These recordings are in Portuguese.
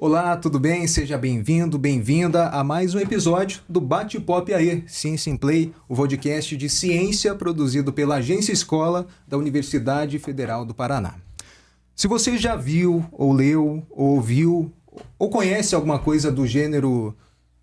Olá, tudo bem? Seja bem-vindo, bem-vinda a mais um episódio do Bate-Pop AE, Ciência em Play, o podcast de ciência produzido pela Agência Escola da Universidade Federal do Paraná. Se você já viu, ou leu, ou ouviu, ou conhece alguma coisa do gênero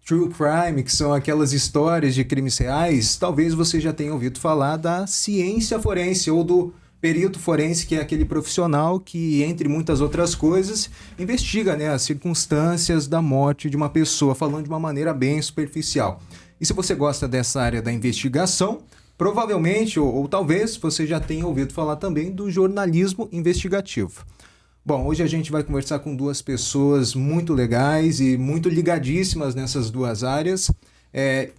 True Crime, que são aquelas histórias de crimes reais, talvez você já tenha ouvido falar da ciência forense ou do perito forense, que é aquele profissional que, entre muitas outras coisas, investiga, as circunstâncias da morte de uma pessoa, falando de uma maneira bem superficial. E se você gosta dessa área da investigação, provavelmente, ou talvez, você já tenha ouvido falar também do jornalismo investigativo. Bom, hoje a gente vai conversar com duas pessoas muito legais e muito ligadíssimas nessas duas áreas.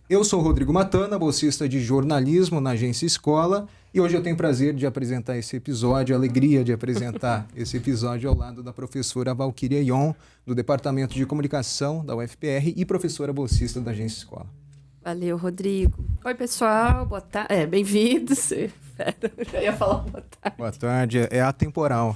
Eu sou o Rodrigo Matana, bolsista de jornalismo na Agência Escola, e hoje eu tenho o prazer de apresentar esse episódio, a alegria de apresentar esse episódio ao lado da professora Valquíria Ion, do Departamento de Comunicação da UFPR e professora bolsista da Agência Escola. Valeu, Rodrigo. Oi, pessoal. Boa tarde. Bem-vindos. Eu já ia falar boa tarde. Boa tarde. É atemporal.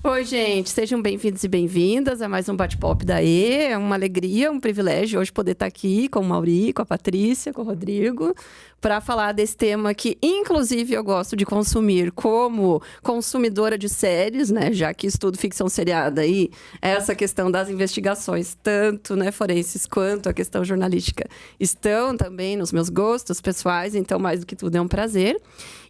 Oi, gente. Sejam bem-vindos e bem-vindas a mais um Bate-Pop da E. É uma alegria, um privilégio hoje poder estar aqui com o Mauri, com a Patrícia, com o Rodrigo, para falar desse tema que, inclusive, eu gosto de consumir como consumidora de séries, já que estudo ficção seriada e essa questão das investigações, tanto forenses quanto a questão jornalística, estão também nos meus gostos pessoais, então, mais do que tudo, é um prazer.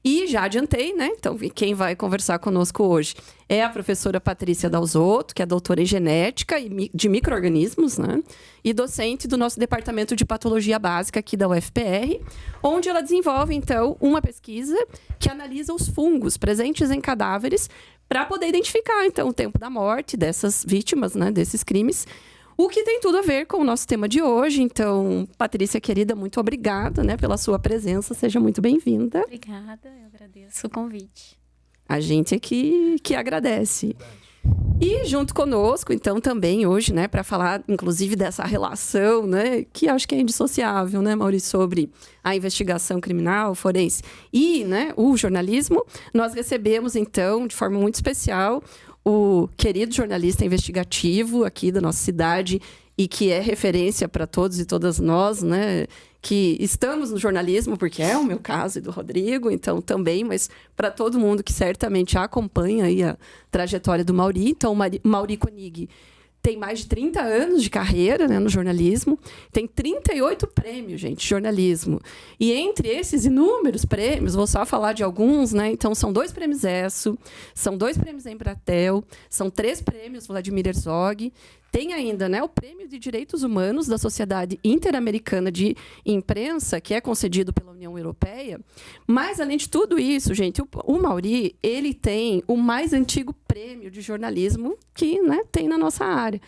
E já adiantei, Então, quem vai conversar conosco hoje é a professora Patrícia Dalzotto, que é doutora em genética de micro-organismos, e docente do nosso departamento de patologia básica aqui da UFPR, onde ela desenvolve, então, uma pesquisa que analisa os fungos presentes em cadáveres para poder identificar, então, o tempo da morte dessas vítimas, desses crimes, o que tem tudo a ver com o nosso tema de hoje. Então, Patrícia, querida, muito obrigada, pela sua presença. Seja muito bem-vinda. Obrigada, eu agradeço o convite. A gente é que agradece. E junto conosco, então, também hoje, para falar, inclusive, dessa relação, que acho que é indissociável, Maurício, sobre a investigação criminal, forense e, o jornalismo, nós recebemos, então, de forma muito especial, o querido jornalista investigativo aqui da nossa cidade e que é referência para todos e todas nós, que estamos no jornalismo, porque é o meu caso e do Rodrigo, então também, mas para todo mundo que certamente acompanha aí a trajetória do Mauri. Então, o Mauri Koenig tem mais de 30 anos de carreira no jornalismo, tem 38 prêmios, gente, de jornalismo. E entre esses inúmeros prêmios, vou só falar de alguns, Então, são 2 prêmios ESSO, são 2 prêmios Embratel, são 3 prêmios Vladimir Herzog, tem ainda o Prêmio de Direitos Humanos da Sociedade Interamericana de Imprensa, que é concedido pela União Europeia. Mas, além de tudo isso, gente, o Mauri, ele tem o mais antigo prêmio de jornalismo que tem na nossa área.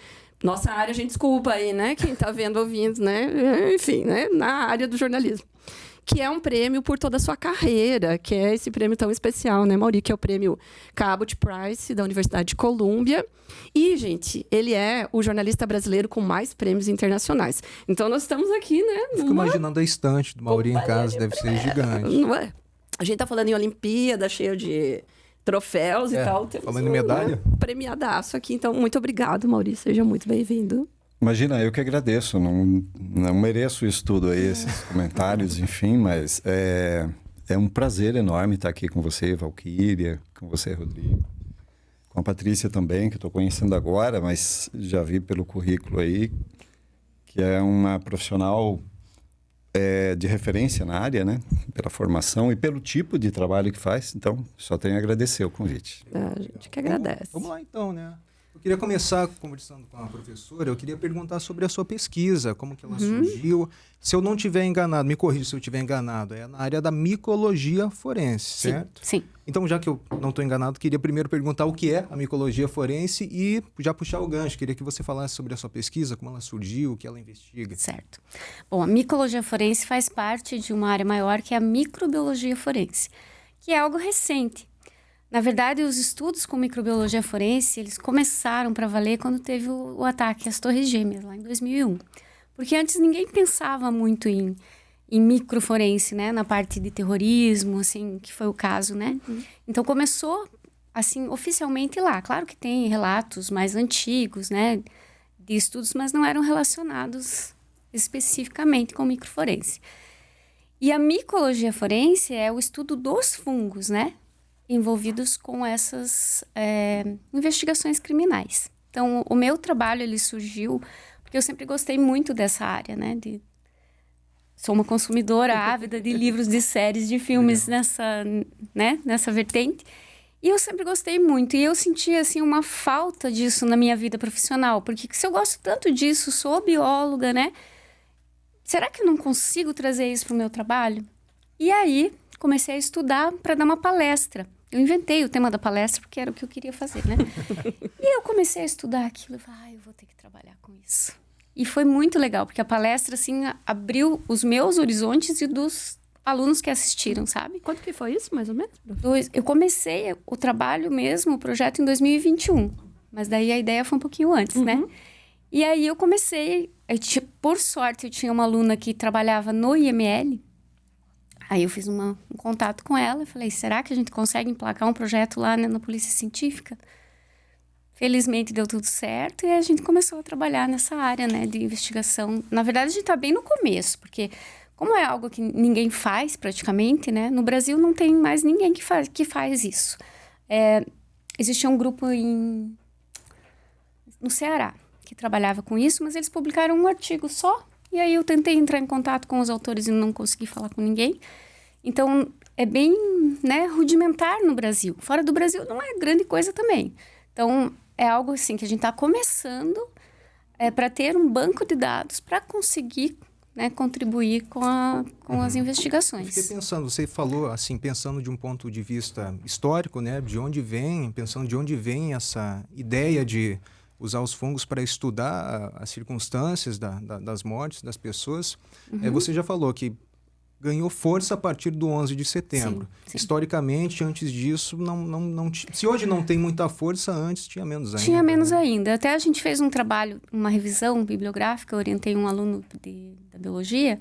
Nossa área, gente, desculpa aí, quem está vendo, ouvindo, enfim, na área do jornalismo. Que é um prêmio por toda a sua carreira, que é esse prêmio tão especial, Mauri, que é o prêmio Cabot Prize, da Universidade de Colômbia. E, gente, ele é o jornalista brasileiro com mais prêmios internacionais. Então, nós estamos aqui, Eu fico imaginando a estante do Mauri em casa, deve ser gigante. Não é? A gente está falando em Olimpíada, cheio de troféus e tal. Temos falando em medalha. Premiadaço aqui. Então, muito obrigado, Mauri. Seja muito bem-vindo. Imagina, eu que agradeço, não mereço isso tudo aí, esses comentários, enfim, mas é um prazer enorme estar aqui com você, Valquíria, com você, Rodrigo, com a Patrícia também, que eu estou conhecendo agora, mas já vi pelo currículo aí, que é uma profissional de referência na área, pela formação e pelo tipo de trabalho que faz, então só tenho a agradecer o convite. A gente que agradece. Vamos lá então, Eu queria começar conversando com a professora, eu queria perguntar sobre a sua pesquisa, como que ela surgiu. Se eu não estiver enganado, me corrija se eu estiver enganado, é na área da micologia forense, certo? Sim. Então, já que eu não estou enganado, queria primeiro perguntar o que é a micologia forense e já puxar o gancho. Queria que você falasse sobre a sua pesquisa, como ela surgiu, o que ela investiga. Certo. Bom, a micologia forense faz parte de uma área maior que é a microbiologia forense, que é algo recente. Na verdade, os estudos com microbiologia forense, eles começaram para valer quando teve o ataque às Torres Gêmeas, lá em 2001. Porque antes ninguém pensava muito em microforense, na parte de terrorismo, assim, que foi o caso, Então começou assim, oficialmente lá. Claro que tem relatos mais antigos, né, de estudos, mas não eram relacionados especificamente com microforense. E a micologia forense é o estudo dos fungos, né, envolvidos com essas investigações criminais. Então, o meu trabalho, ele surgiu porque eu sempre gostei muito dessa área, né, sou uma consumidora ávida de livros, de séries, de filmes nessa vertente. E eu sempre gostei muito. E eu sentia, assim, uma falta disso na minha vida profissional. Porque se eu gosto tanto disso, sou bióloga, né? Será que eu não consigo trazer isso para o meu trabalho? E aí, comecei a estudar para dar uma palestra. Eu inventei o tema da palestra porque era o que eu queria fazer, né? E eu comecei a estudar aquilo. Eu falei, eu vou ter que trabalhar com isso. E foi muito legal, porque a palestra, assim, abriu os meus horizontes e dos alunos que assistiram, sabe? Quanto que foi isso, mais ou menos? Eu comecei o trabalho mesmo, o projeto, em 2021. Mas daí a ideia foi um pouquinho antes, né? E aí eu comecei... por sorte, eu tinha uma aluna que trabalhava no IML. Aí eu fiz um contato com ela. Falei, será que a gente consegue emplacar um projeto lá, né, na Polícia Científica? Felizmente deu tudo certo e a gente começou a trabalhar nessa área, né, de investigação. Na verdade, a gente está bem no começo, porque como é algo que ninguém faz praticamente, né, no Brasil não tem mais ninguém que faz isso. Existia um grupo no Ceará que trabalhava com isso, mas eles publicaram um artigo só, e aí eu tentei entrar em contato com os autores e não consegui falar com ninguém. Então, é bem, né, rudimentar no Brasil. Fora do Brasil não é grande coisa também. Então, é algo assim que a gente está começando para ter um banco de dados para conseguir, né, contribuir com as investigações. Eu fiquei pensando, você falou assim, pensando de um ponto de vista histórico, né, pensando de onde vem essa ideia de usar os fungos para estudar as circunstâncias das mortes das pessoas. Você já falou que ganhou força a partir do 11 de setembro. Sim. Historicamente, antes disso, não se hoje não tem muita força, antes tinha menos ainda. Tinha menos ainda. Até a gente fez um trabalho, uma revisão bibliográfica, eu orientei um aluno da biologia,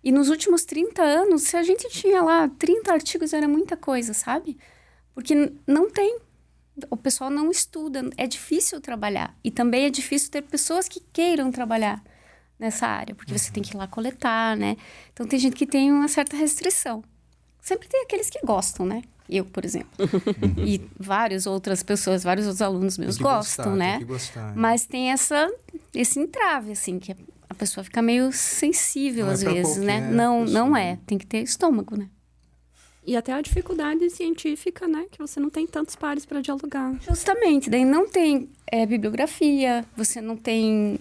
e nos últimos 30 anos, se a gente tinha lá 30 artigos, era muita coisa, sabe? Porque não tem. O pessoal não estuda, é difícil trabalhar. E também é difícil ter pessoas que queiram trabalhar nessa área, porque você tem que ir lá coletar, né? Então, tem gente que tem uma certa restrição. Sempre tem aqueles que gostam, né? Eu, por exemplo. E várias outras pessoas, vários outros alunos meus gostam, né? Tem que gostar, mas tem esse entrave, assim, que a pessoa fica meio sensível às vezes, né? Não é. Tem que ter estômago, né? E até a dificuldade científica, né? Que você não tem tantos pares para dialogar. Justamente. Daí não tem bibliografia, você não tem...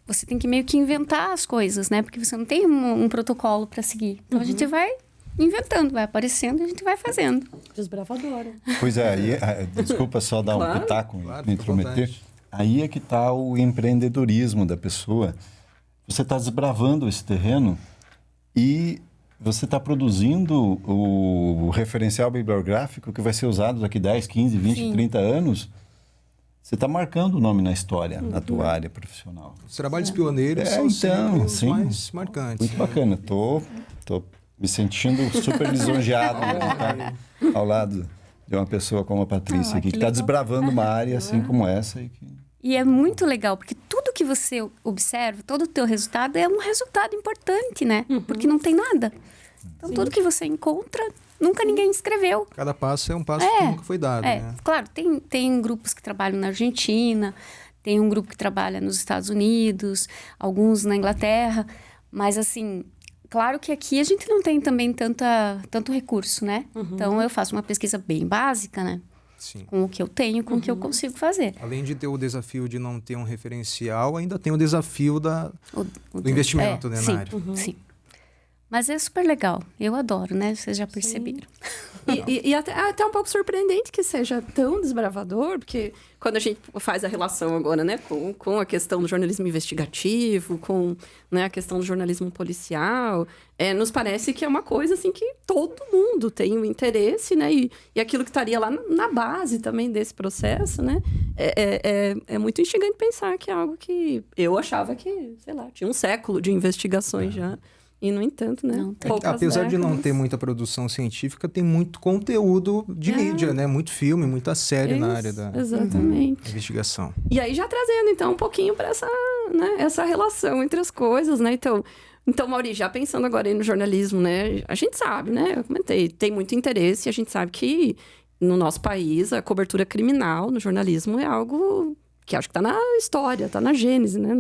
você tem que meio que inventar as coisas, né? Porque você não tem um protocolo para seguir. Então, a gente vai inventando, vai aparecendo e a gente vai fazendo. Desbravadora. Pois é, desculpa só dar um pitaco, me intrometer. Aí é que está o empreendedorismo da pessoa. Você está desbravando esse terreno e você está produzindo o referencial bibliográfico que vai ser usado daqui 10, 15, 20, Sim. 30 anos. Você está marcando o nome na história, na tua área profissional. Os trabalhos pioneiros são sempre os mais marcantes. Muito bacana. Tô me sentindo super lisonjeado ao lado de uma pessoa como a Patrícia aqui, que está desbravando uma área assim como essa. E é muito legal, porque tudo que você observa, todo o teu resultado é um resultado importante, né? Porque não tem nada. Então, tudo que você encontra, nunca ninguém escreveu. Cada passo é um passo que nunca foi dado, né? Claro, tem grupos que trabalham na Argentina, tem um grupo que trabalha nos Estados Unidos, alguns na Inglaterra, mas assim... Claro que aqui a gente não tem também tanto recurso, né? Então, eu faço uma pesquisa bem básica, né? Sim. Com o que eu tenho, com o que eu consigo fazer. Além de ter o desafio de não ter um referencial, ainda tem o desafio do investimento, né, na área. Sim. Mas é super legal. Eu adoro, né? Vocês já perceberam. E até um pouco surpreendente que seja tão desbravador, porque quando a gente faz a relação agora, né, com a questão do jornalismo investigativo, com, né, a questão do jornalismo policial, nos parece que é uma coisa assim que todo mundo tem um interesse, né? E aquilo que estaria lá na base também desse processo, né? É muito instigante pensar que é algo que eu achava que, sei lá, tinha um século de investigações já E, no entanto, né? Não tem. Apesar de não ter muita produção científica, tem muito conteúdo de mídia, né? Muito filme, muita série na área da investigação. E aí já trazendo, então, um pouquinho para essa relação entre as coisas, né? Então, Maurício, já pensando agora aí no jornalismo, né? A gente sabe, né? Eu comentei, tem muito interesse e a gente sabe que no nosso país a cobertura criminal no jornalismo é algo que acho que está na história, está na gênese, né?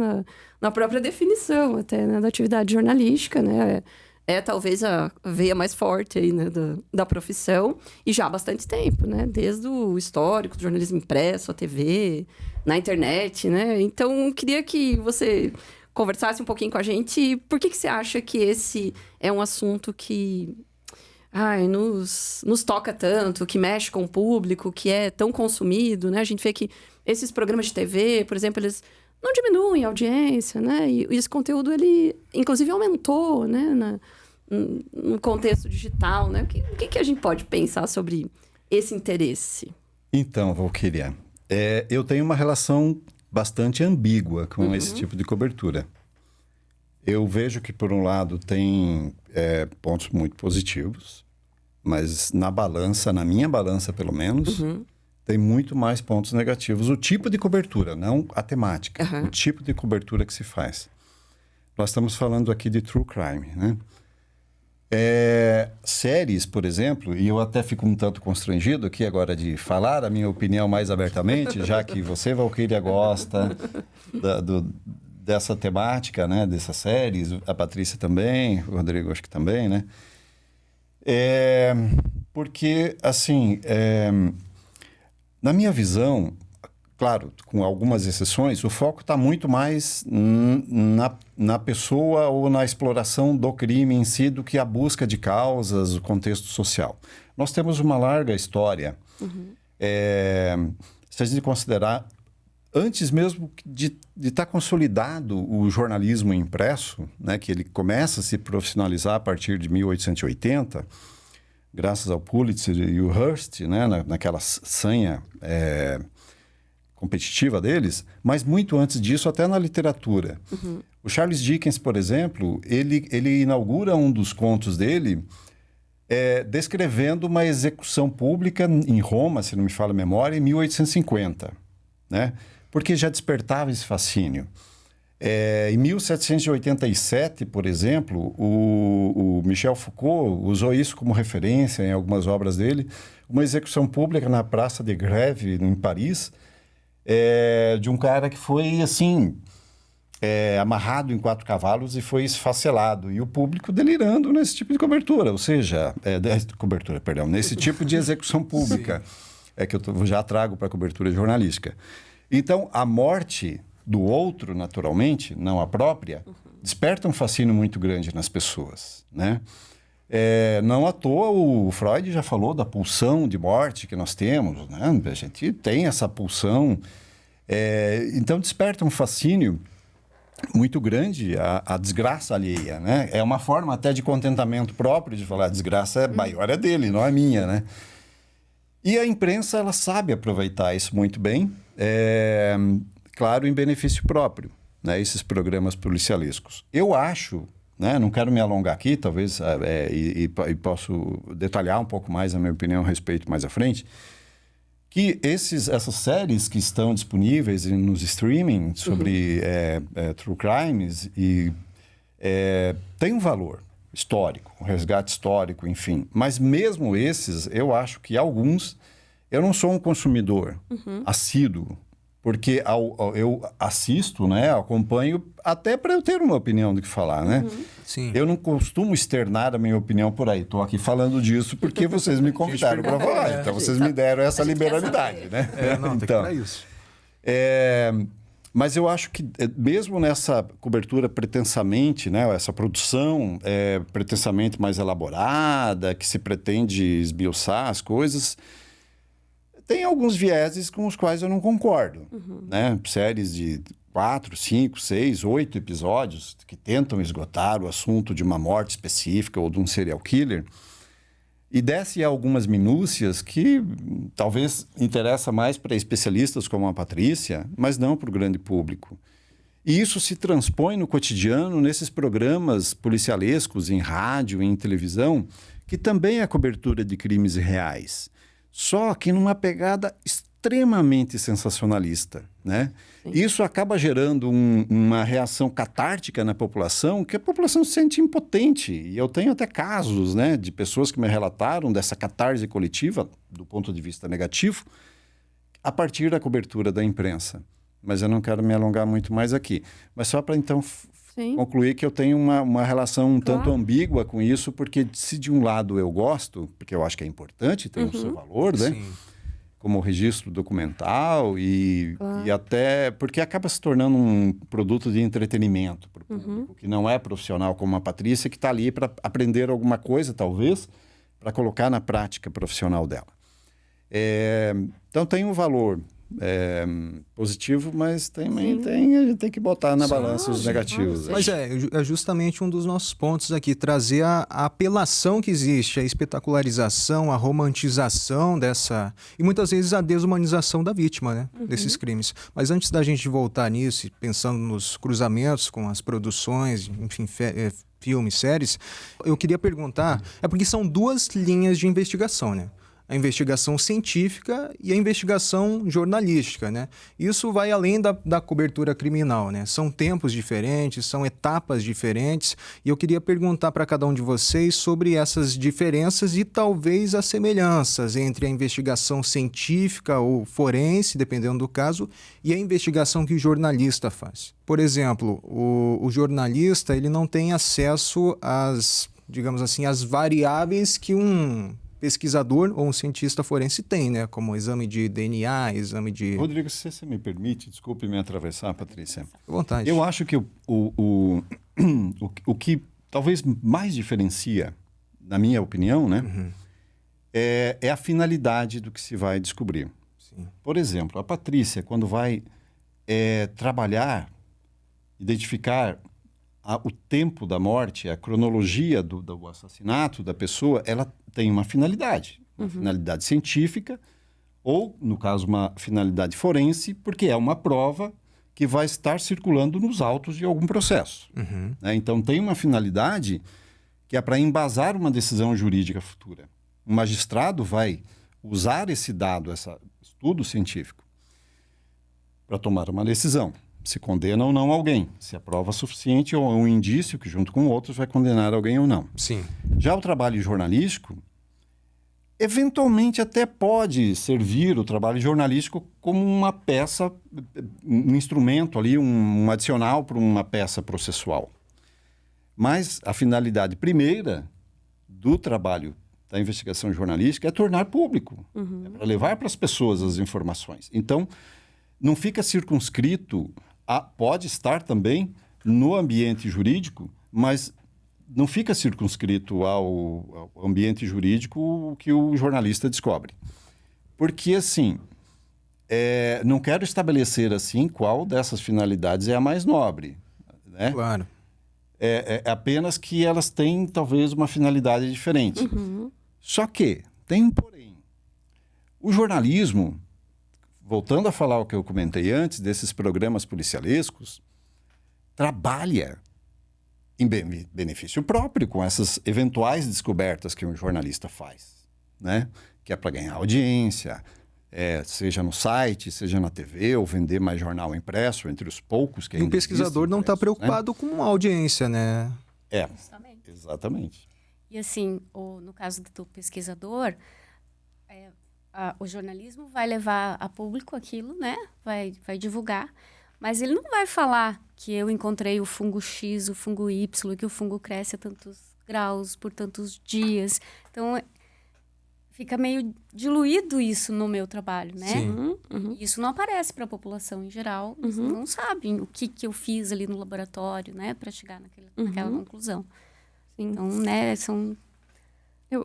Na própria definição até, né? Da atividade jornalística, né? É talvez a veia mais forte aí, né? Da profissão e já há bastante tempo, né? Desde o histórico do jornalismo impresso, a TV, na internet, né? Então, queria que você conversasse um pouquinho com a gente. Por que você acha que esse é um assunto que nos toca tanto, que mexe com o público, que é tão consumido, né? A gente vê que esses programas de TV, por exemplo, eles não diminuem a audiência, né? E esse conteúdo, ele, inclusive, aumentou, né? No contexto digital, né? O que a gente pode pensar sobre esse interesse? Então, Valquíria, eu tenho uma relação bastante ambígua com esse tipo de cobertura. Eu vejo que, por um lado, tem pontos muito positivos, mas na minha balança, pelo menos, tem muito mais pontos negativos. O tipo de cobertura, não a temática. O tipo de cobertura que se faz. Nós estamos falando aqui de true crime, né? Séries, por exemplo, e eu até fico um tanto constrangido aqui agora de falar a minha opinião mais abertamente, já que você, Valquíria, gosta dessa temática, né? Dessas séries, a Patrícia também, o Rodrigo acho que também, né? Porque, assim, na minha visão, claro, com algumas exceções, o foco está muito mais na pessoa ou na exploração do crime em si do que a busca de causas, o contexto social. Nós temos uma larga história. Se a gente considerar, antes mesmo de estar consolidado o jornalismo impresso, né, que ele começa a se profissionalizar a partir de 1880, graças ao Pulitzer e o Hearst, né, naquela sanha competitiva deles, mas muito antes disso, até na literatura. O Charles Dickens, por exemplo, ele inaugura um dos contos dele descrevendo uma execução pública em Roma, se não me falha a memória, em 1850, né? Porque já despertava esse fascínio. Em 1787, por exemplo, o Michel Foucault usou isso como referência em algumas obras dele, uma execução pública na Praça de Grève, em Paris, de um cara que foi, assim, amarrado em 4 cavalos e foi esfacelado. E o público delirando nesse tipo de cobertura, ou seja, nesse tipo de execução pública, que eu já trago para a cobertura jornalística. Então, a morte do outro, naturalmente, não a própria, desperta um fascínio muito grande nas pessoas, né? Não à toa o Freud já falou da pulsão de morte que nós temos, né? A gente tem essa pulsão. Então, desperta um fascínio muito grande a desgraça alheia, né? É uma forma até de contentamento próprio de falar a desgraça maior é dele, não é minha, né? E a imprensa, ela sabe aproveitar isso muito bem, claro, em benefício próprio, né? Esses programas policialescos. Eu acho, né? Não quero me alongar aqui, talvez, e posso detalhar um pouco mais a minha opinião a respeito mais à frente, que essas séries que estão disponíveis nos streaming sobre true crimes tem um valor histórico, um resgate histórico, enfim. Mas mesmo esses, eu acho que alguns, eu não sou um consumidor assíduo, porque eu assisto, né, acompanho até para eu ter uma opinião do que falar, né? Sim. Eu não costumo externar a minha opinião por aí. Estou aqui falando disso porque vocês me convidaram para falar. Então, vocês me deram essa liberalidade, né? Não, tem que para isso. Mas eu acho que mesmo nessa cobertura pretensamente, né, essa produção pretensamente mais elaborada, que se pretende esmiuçar as coisas, tem alguns vieses com os quais eu não concordo, né? Séries de 4, 5, 6, 8 episódios que tentam esgotar o assunto de uma morte específica ou de um serial killer e desce algumas minúcias que talvez interessa mais para especialistas como a Patrícia, mas não para o grande público. E isso se transpõe no cotidiano nesses programas policialescos em rádio, em televisão, que também é cobertura de crimes reais. Só que numa pegada extremamente sensacionalista, né? Isso acaba gerando uma reação catártica na população, que a população se sente impotente. E eu tenho até casos, né, de pessoas que me relataram dessa catarse coletiva, do ponto de vista negativo, a partir da cobertura da imprensa. Mas eu não quero me alongar muito mais aqui. Mas só para, então, concluir que eu tenho uma relação um tanto ambígua com isso, porque se de um lado eu gosto, porque eu acho que é importante, tem o seu valor, né? Sim. Como registro documental e até porque acaba se tornando um produto de entretenimento para o público, que não é profissional como a Patrícia, que está ali para aprender alguma coisa, talvez, para colocar na prática profissional dela. Então tem um valor positivo, mas também a gente tem que botar na balança os negativos. Mas é justamente um dos nossos pontos aqui, trazer a apelação que existe, a espetacularização, a romantização dessa... E muitas vezes a desumanização da vítima, né? Desses crimes. Mas antes da gente voltar nisso, pensando nos cruzamentos com as produções, enfim, filmes, séries, eu queria perguntar, porque são duas linhas de investigação, né? A investigação científica e a investigação jornalística, né? Isso vai além da cobertura criminal, né? São tempos diferentes, são etapas diferentes, e eu queria perguntar para cada um de vocês sobre essas diferenças e talvez as semelhanças entre a investigação científica ou forense, dependendo do caso, e a investigação que o jornalista faz. Por exemplo, o jornalista, ele não tem acesso às, digamos assim, às variáveis que um pesquisador ou um cientista forense tem, né? Como exame de DNA, exame de... Rodrigo, se você me permite, desculpe me atravessar, Patrícia. À vontade. Eu acho que o que talvez mais diferencia, na minha opinião, né? É a finalidade do que se vai descobrir. Sim. Por exemplo, a Patrícia, quando vai trabalhar, identificar o tempo da morte, a cronologia do assassinato da pessoa, ela tem uma finalidade científica, ou, no caso, uma finalidade forense, porque é uma prova que vai estar circulando nos autos de algum processo. Né? Então, tem uma finalidade que é para embasar uma decisão jurídica futura. O magistrado vai usar esse dado, esse estudo científico, para tomar uma decisão. Se condena ou não alguém, se a prova é suficiente ou um indício que, junto com outros, vai condenar alguém ou não. Sim. Já o trabalho jornalístico, eventualmente até pode servir o trabalho jornalístico como uma peça, um instrumento ali, um adicional para uma peça processual. Mas a finalidade primeira do trabalho da investigação jornalística é tornar público, é para levar para as pessoas as informações. Então, não fica circunscrito, pode estar também no ambiente jurídico, mas não fica circunscrito ao ambiente jurídico o que o jornalista descobre. Porque, assim, não quero estabelecer, assim, qual dessas finalidades é a mais nobre, né? Claro. É apenas que elas têm, talvez, uma finalidade diferente. Só que, tem um porém. O jornalismo, voltando a falar o que eu comentei antes, desses programas policialescos, trabalha em benefício próprio com essas eventuais descobertas que um jornalista faz, né? Que é para ganhar audiência, seja no site, seja na TV, ou vender mais jornal impresso, entre os poucos que ainda E o pesquisador não está preocupado com a audiência, né? Justamente. Exatamente. E assim, no caso do pesquisador, o jornalismo vai levar a público aquilo, né? Vai divulgar, mas ele não vai falar que eu encontrei o fungo X, o fungo Y, que o fungo cresce a tantos graus por tantos dias. Então, fica meio diluído isso no meu trabalho, né? Sim. Isso não aparece para a população em geral. Eles não sabem o que eu fiz ali no laboratório, né? Para chegar naquela conclusão. Sim. Então, né? São...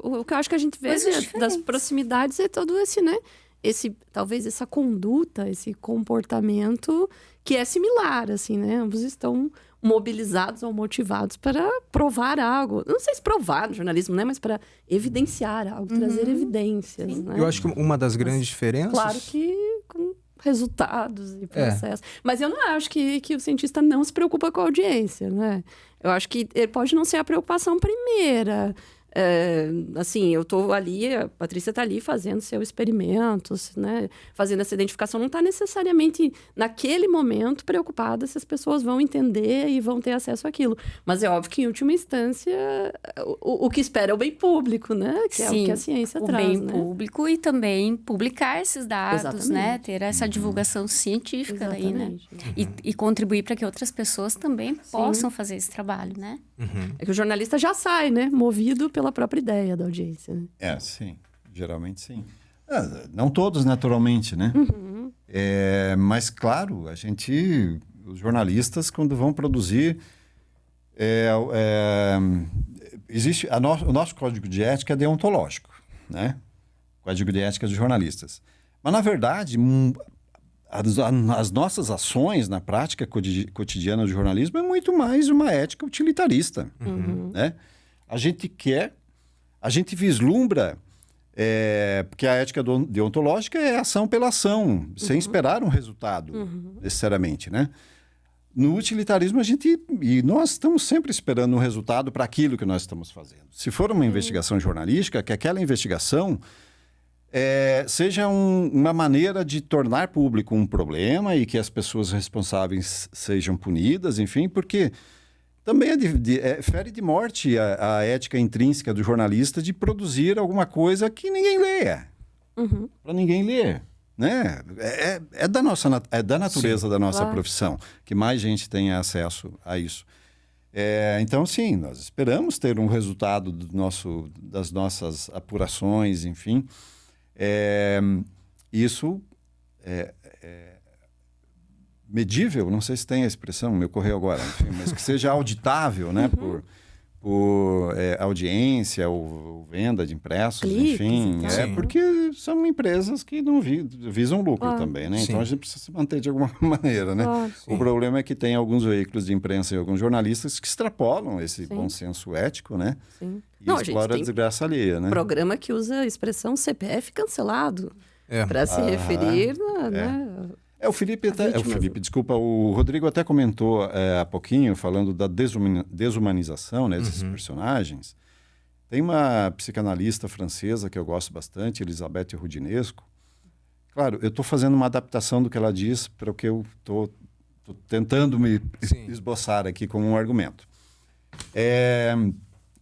O que eu acho que a gente vê Coisas das proximidades é todo esse, né? Talvez essa conduta, esse comportamento que é similar, assim, né? Ambos estão mobilizados ou motivados para provar algo. Não sei se provar no jornalismo, né? Mas para evidenciar algo, trazer evidências, né? Eu acho que uma das grandes diferenças... Claro que resultados e processos. Mas eu não acho que o cientista não se preocupa com a audiência, né? Eu acho que ele pode não ser a preocupação primeira. Assim, eu tô ali, a Patrícia tá ali fazendo seu experimento, né? Fazendo essa identificação, não está necessariamente naquele momento preocupada se as pessoas vão entender e vão ter acesso àquilo. Mas é óbvio que, em última instância, o que espera é o bem público, né? Que é o que a ciência traz, o bem né? público e também publicar esses dados, Exatamente. né? Ter essa divulgação científica aí, né? E contribuir para que outras pessoas também possam fazer esse trabalho, né? É que o jornalista já sai, né? Movido pela própria ideia da audiência. Né? Sim. Geralmente, sim. Não todos, naturalmente, né? Mas, claro, os jornalistas, quando vão produzir... existe o nosso código de ética é deontológico, né? Código de ética dos jornalistas. Mas, na verdade, as nossas ações na prática cotidiana do jornalismo é muito mais uma ética utilitarista, né? A gente vislumbra, porque a ética deontológica é ação pela ação, sem esperar um resultado, necessariamente, né? No utilitarismo, e nós estamos sempre esperando um resultado para aquilo que nós estamos fazendo. Se for uma investigação jornalística, que aquela investigação seja uma maneira de tornar público um problema e que as pessoas responsáveis sejam punidas, enfim, porque também fere de morte a ética intrínseca do jornalista de produzir alguma coisa que ninguém leia, para ninguém ler. Né? É da natureza da nossa profissão que mais gente tenha acesso a isso. Então, sim, nós esperamos ter um resultado das nossas apurações, enfim. Isso é medível, não sei se tem a expressão, me ocorreu agora, enfim, mas que seja auditável, né, por audiência ou venda de impressos, cliques, enfim. Porque são empresas que não visam lucro também, né? Então a gente precisa se manter de alguma maneira, né? O problema é que tem alguns veículos de imprensa e alguns jornalistas que extrapolam esse bom senso ético, né? Sim. E explora a desgraça alheia, né? Programa que usa a expressão CPF cancelado para se referir, né? O Rodrigo até comentou há pouquinho, falando da desumanização, né, desses personagens. Tem uma psicanalista francesa que eu gosto bastante, Elisabeth Roudinesco. Claro, eu estou fazendo uma adaptação do que ela diz para o que eu estou tentando me esboçar aqui como um argumento.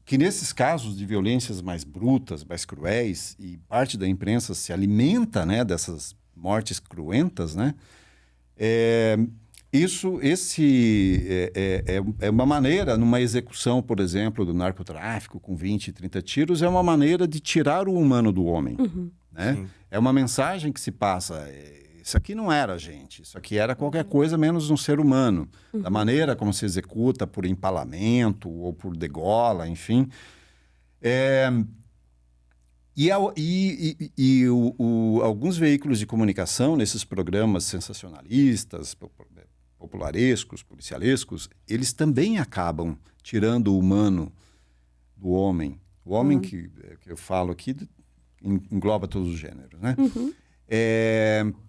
Que nesses casos de violências mais brutas, mais cruéis, e parte da imprensa se alimenta, né, dessas mortes cruentas, né? É uma maneira, numa execução, por exemplo, do narcotráfico com 20, 30 tiros, é uma maneira de tirar o humano do homem. Né? É uma mensagem que se passa, isso aqui não era gente, isso aqui era qualquer coisa menos um ser humano. Da maneira como se executa, por empalamento ou por degola, enfim. Alguns veículos de comunicação, nesses programas sensacionalistas, popularescos, policialescos, eles também acabam tirando o humano do homem. O homem que eu falo aqui engloba todos os gêneros, né?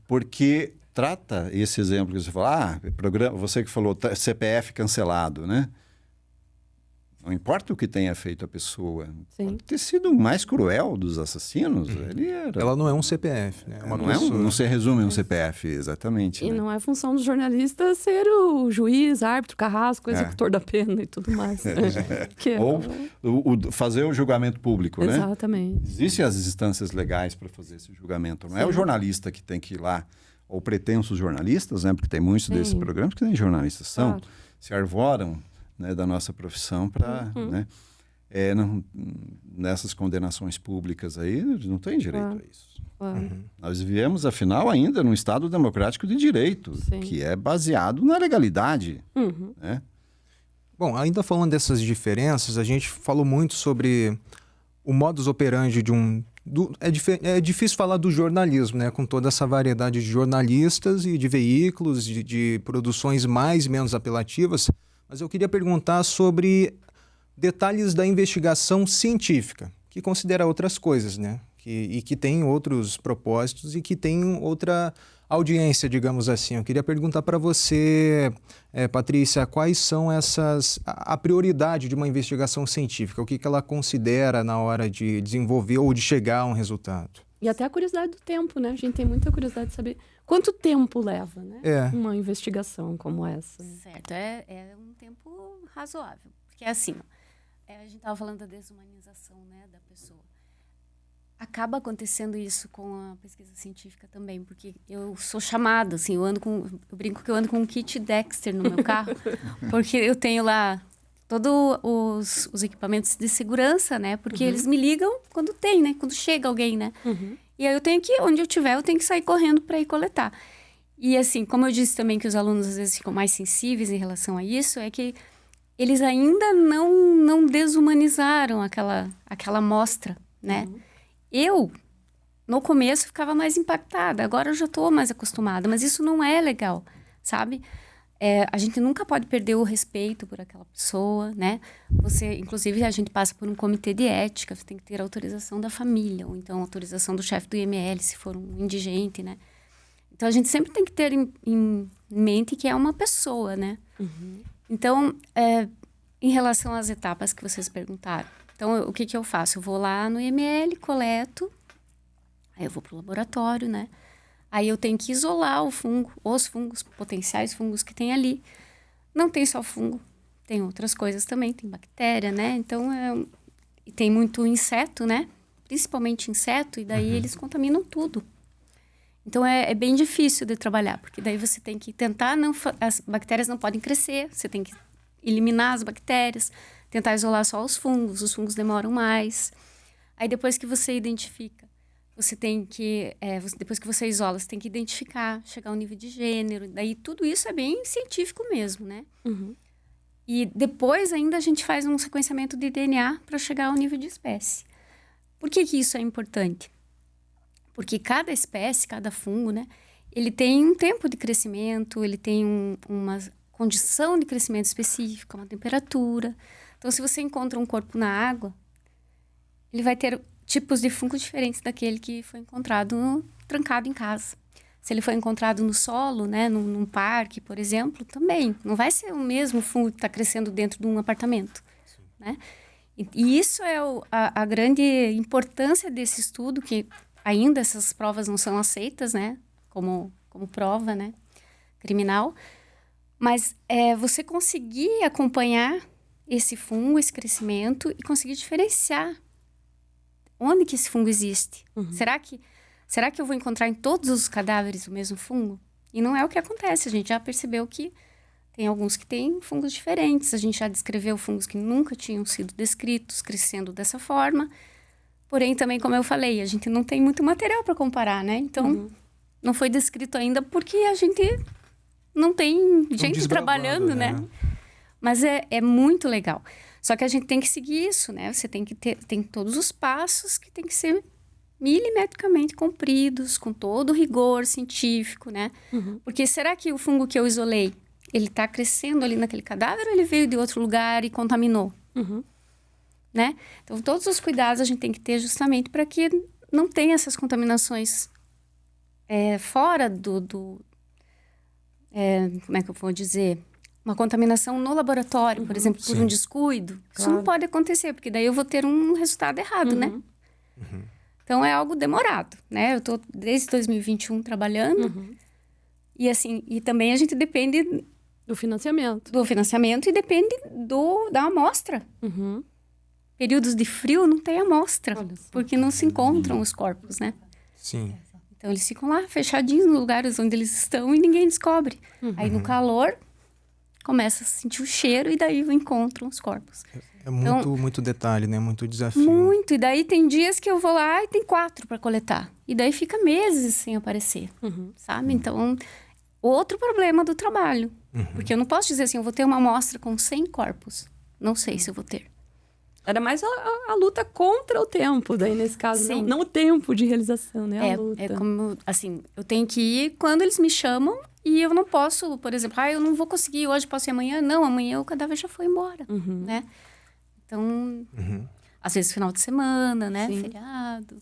Porque trata esse exemplo que você falou, você que falou CPF cancelado, né? Não importa o que tenha feito a pessoa. Pode ter sido o mais cruel dos assassinos. Ela não é um CPF, né? Não se resume a um CPF, exatamente. E né? não é função do jornalista ser o juiz, árbitro, carrasco, executor da pena e tudo mais. Ou fazer o julgamento público, né? Exatamente. Existem as instâncias legais para fazer esse julgamento. Não é o jornalista que tem que ir lá, ou pretensos jornalistas, né? Porque tem muitos desses programas que nem jornalistas se arvoram, né, da nossa profissão para, né, nessas condenações públicas aí, não tem direito a isso. Nós vivemos, afinal, ainda num Estado democrático de direito, que é baseado na legalidade. Né? Bom, ainda falando dessas diferenças, a gente falou muito sobre o modus operandi é difícil falar do jornalismo, né? Com toda essa variedade de jornalistas e de veículos, de produções mais e menos apelativas. Mas eu queria perguntar sobre detalhes da investigação científica, que considera outras coisas, né? e que tem outros propósitos e que tem outra audiência, digamos assim. Eu queria perguntar para você, Patrícia, quais são a prioridade de uma investigação científica? O que ela considera na hora de desenvolver ou de chegar a um resultado? E até a curiosidade do tempo, né? A gente tem muita curiosidade de saber quanto tempo leva, né? Uma investigação como essa. Certo, é um tempo razoável. Porque assim, a gente estava falando da desumanização, né, da pessoa. Acaba acontecendo isso com a pesquisa científica também, porque eu sou chamada, assim, eu brinco que eu ando com um kit Dexter no meu carro, porque eu tenho lá todos os equipamentos de segurança, né? Porque eles me ligam quando tem, né? Quando chega alguém, né? E aí eu tenho que, onde eu estiver, eu tenho que sair correndo para ir coletar. E assim, como eu disse também que os alunos às vezes ficam mais sensíveis em relação a isso, é que eles ainda não desumanizaram aquela amostra, né? Eu, no começo, ficava mais impactada. Agora eu já estou mais acostumada. Mas isso não é legal, sabe? A gente nunca pode perder o respeito por aquela pessoa, né? Inclusive, a gente passa por um comitê de ética. Você tem que ter autorização da família. Ou então, autorização do chefe do IML, se for um indigente, né? Então, a gente sempre tem que ter em mente que é uma pessoa, né? Então, em relação às etapas que vocês perguntaram. Então, o que eu faço? Eu vou lá no IML, coleto, aí eu vou para o laboratório, né? Aí eu tenho que isolar o fungo, os fungos, potenciais fungos que tem ali. Não tem só fungo, tem outras coisas também, tem bactéria, né? Então, e tem muito inseto, né? Principalmente inseto, e daí eles contaminam tudo. Então, é bem difícil de trabalhar, porque daí você tem que tentar, as bactérias não podem crescer, você tem que eliminar as bactérias, tentar isolar só os fungos demoram mais. Aí depois que você identifica, você tem que, depois que você isola, você tem que identificar, chegar ao nível de gênero, daí tudo isso é bem científico mesmo, né? E depois ainda a gente faz um sequenciamento de DNA para chegar ao nível de espécie. Por que isso é importante? Porque cada espécie, cada fungo, né? Ele tem um tempo de crescimento, ele tem uma condição de crescimento específica, uma temperatura. Então, se você encontra um corpo na água, ele vai ter tipos de fungo diferentes daquele que foi encontrado trancado em casa. Se ele foi encontrado no solo, né, num parque, por exemplo, também. Não vai ser o mesmo fungo que está crescendo dentro de um apartamento, né? E isso é a grande importância desse estudo, que ainda essas provas não são aceitas, né, como prova, né, criminal. Mas você conseguir acompanhar esse fungo, esse crescimento, e conseguir diferenciar onde que esse fungo existe. Será que eu vou encontrar em todos os cadáveres o mesmo fungo? E não é o que acontece. A gente já percebeu que tem alguns que têm fungos diferentes. A gente já descreveu fungos que nunca tinham sido descritos, crescendo dessa forma. Porém, também, como eu falei, a gente não tem muito material para comparar, né? Então, não foi descrito ainda porque a gente não tem gente trabalhando, né? Mas é muito legal. Só que a gente tem que seguir isso, né? Você tem todos os passos que tem que ser milimetricamente cumpridos, com todo o rigor científico, né? Porque será que o fungo que eu isolei, ele está crescendo ali naquele cadáver ou ele veio de outro lugar e contaminou? Né? Então, todos os cuidados a gente tem que ter justamente para que não tenha essas contaminações fora do como é que eu vou dizer? Uma contaminação no laboratório, por exemplo, por um descuido. Claro. Isso não pode acontecer, porque daí eu vou ter um resultado errado, né? Então, é algo demorado, né? Eu estou desde 2021 trabalhando. E assim, e também a gente depende do financiamento. Do financiamento e depende da amostra. Períodos de frio não tem amostra, porque não se encontram os corpos, né? Sim. Então, eles ficam lá fechadinhos nos lugares onde eles estão e ninguém descobre. Aí, no calor, começa a sentir o cheiro e daí encontram os corpos. É muito detalhe, né? Muito desafio. Muito. E daí tem dias que eu vou lá e tem 4 para coletar. E daí fica meses sem aparecer, sabe? Então, outro problema do trabalho. Porque eu não posso dizer assim, eu vou ter uma amostra com 100 corpos. Não sei se eu vou ter. Era mais a luta contra o tempo, daí nesse caso, não o tempo de realização, né? A luta. É como, assim, eu tenho que ir quando eles me chamam e eu não posso, por exemplo, eu não vou conseguir hoje, posso ir amanhã. Não, amanhã o cadáver já foi embora, né? Então, às vezes final de semana, né? Feriado.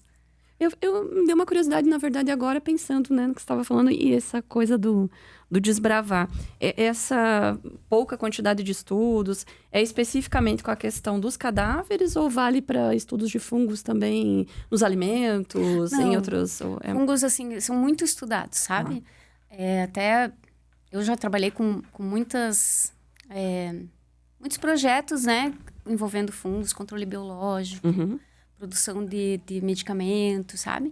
Me deu uma curiosidade, na verdade, agora pensando, né, no que você estava falando, e essa coisa do desbravar. Essa pouca quantidade de estudos é especificamente com a questão dos cadáveres ou vale para estudos de fungos também nos alimentos, Não, em outros... Fungos, assim, são muito estudados, sabe? Até eu já trabalhei com muitos projetos, né, envolvendo fungos, controle biológico, produção de medicamentos, sabe?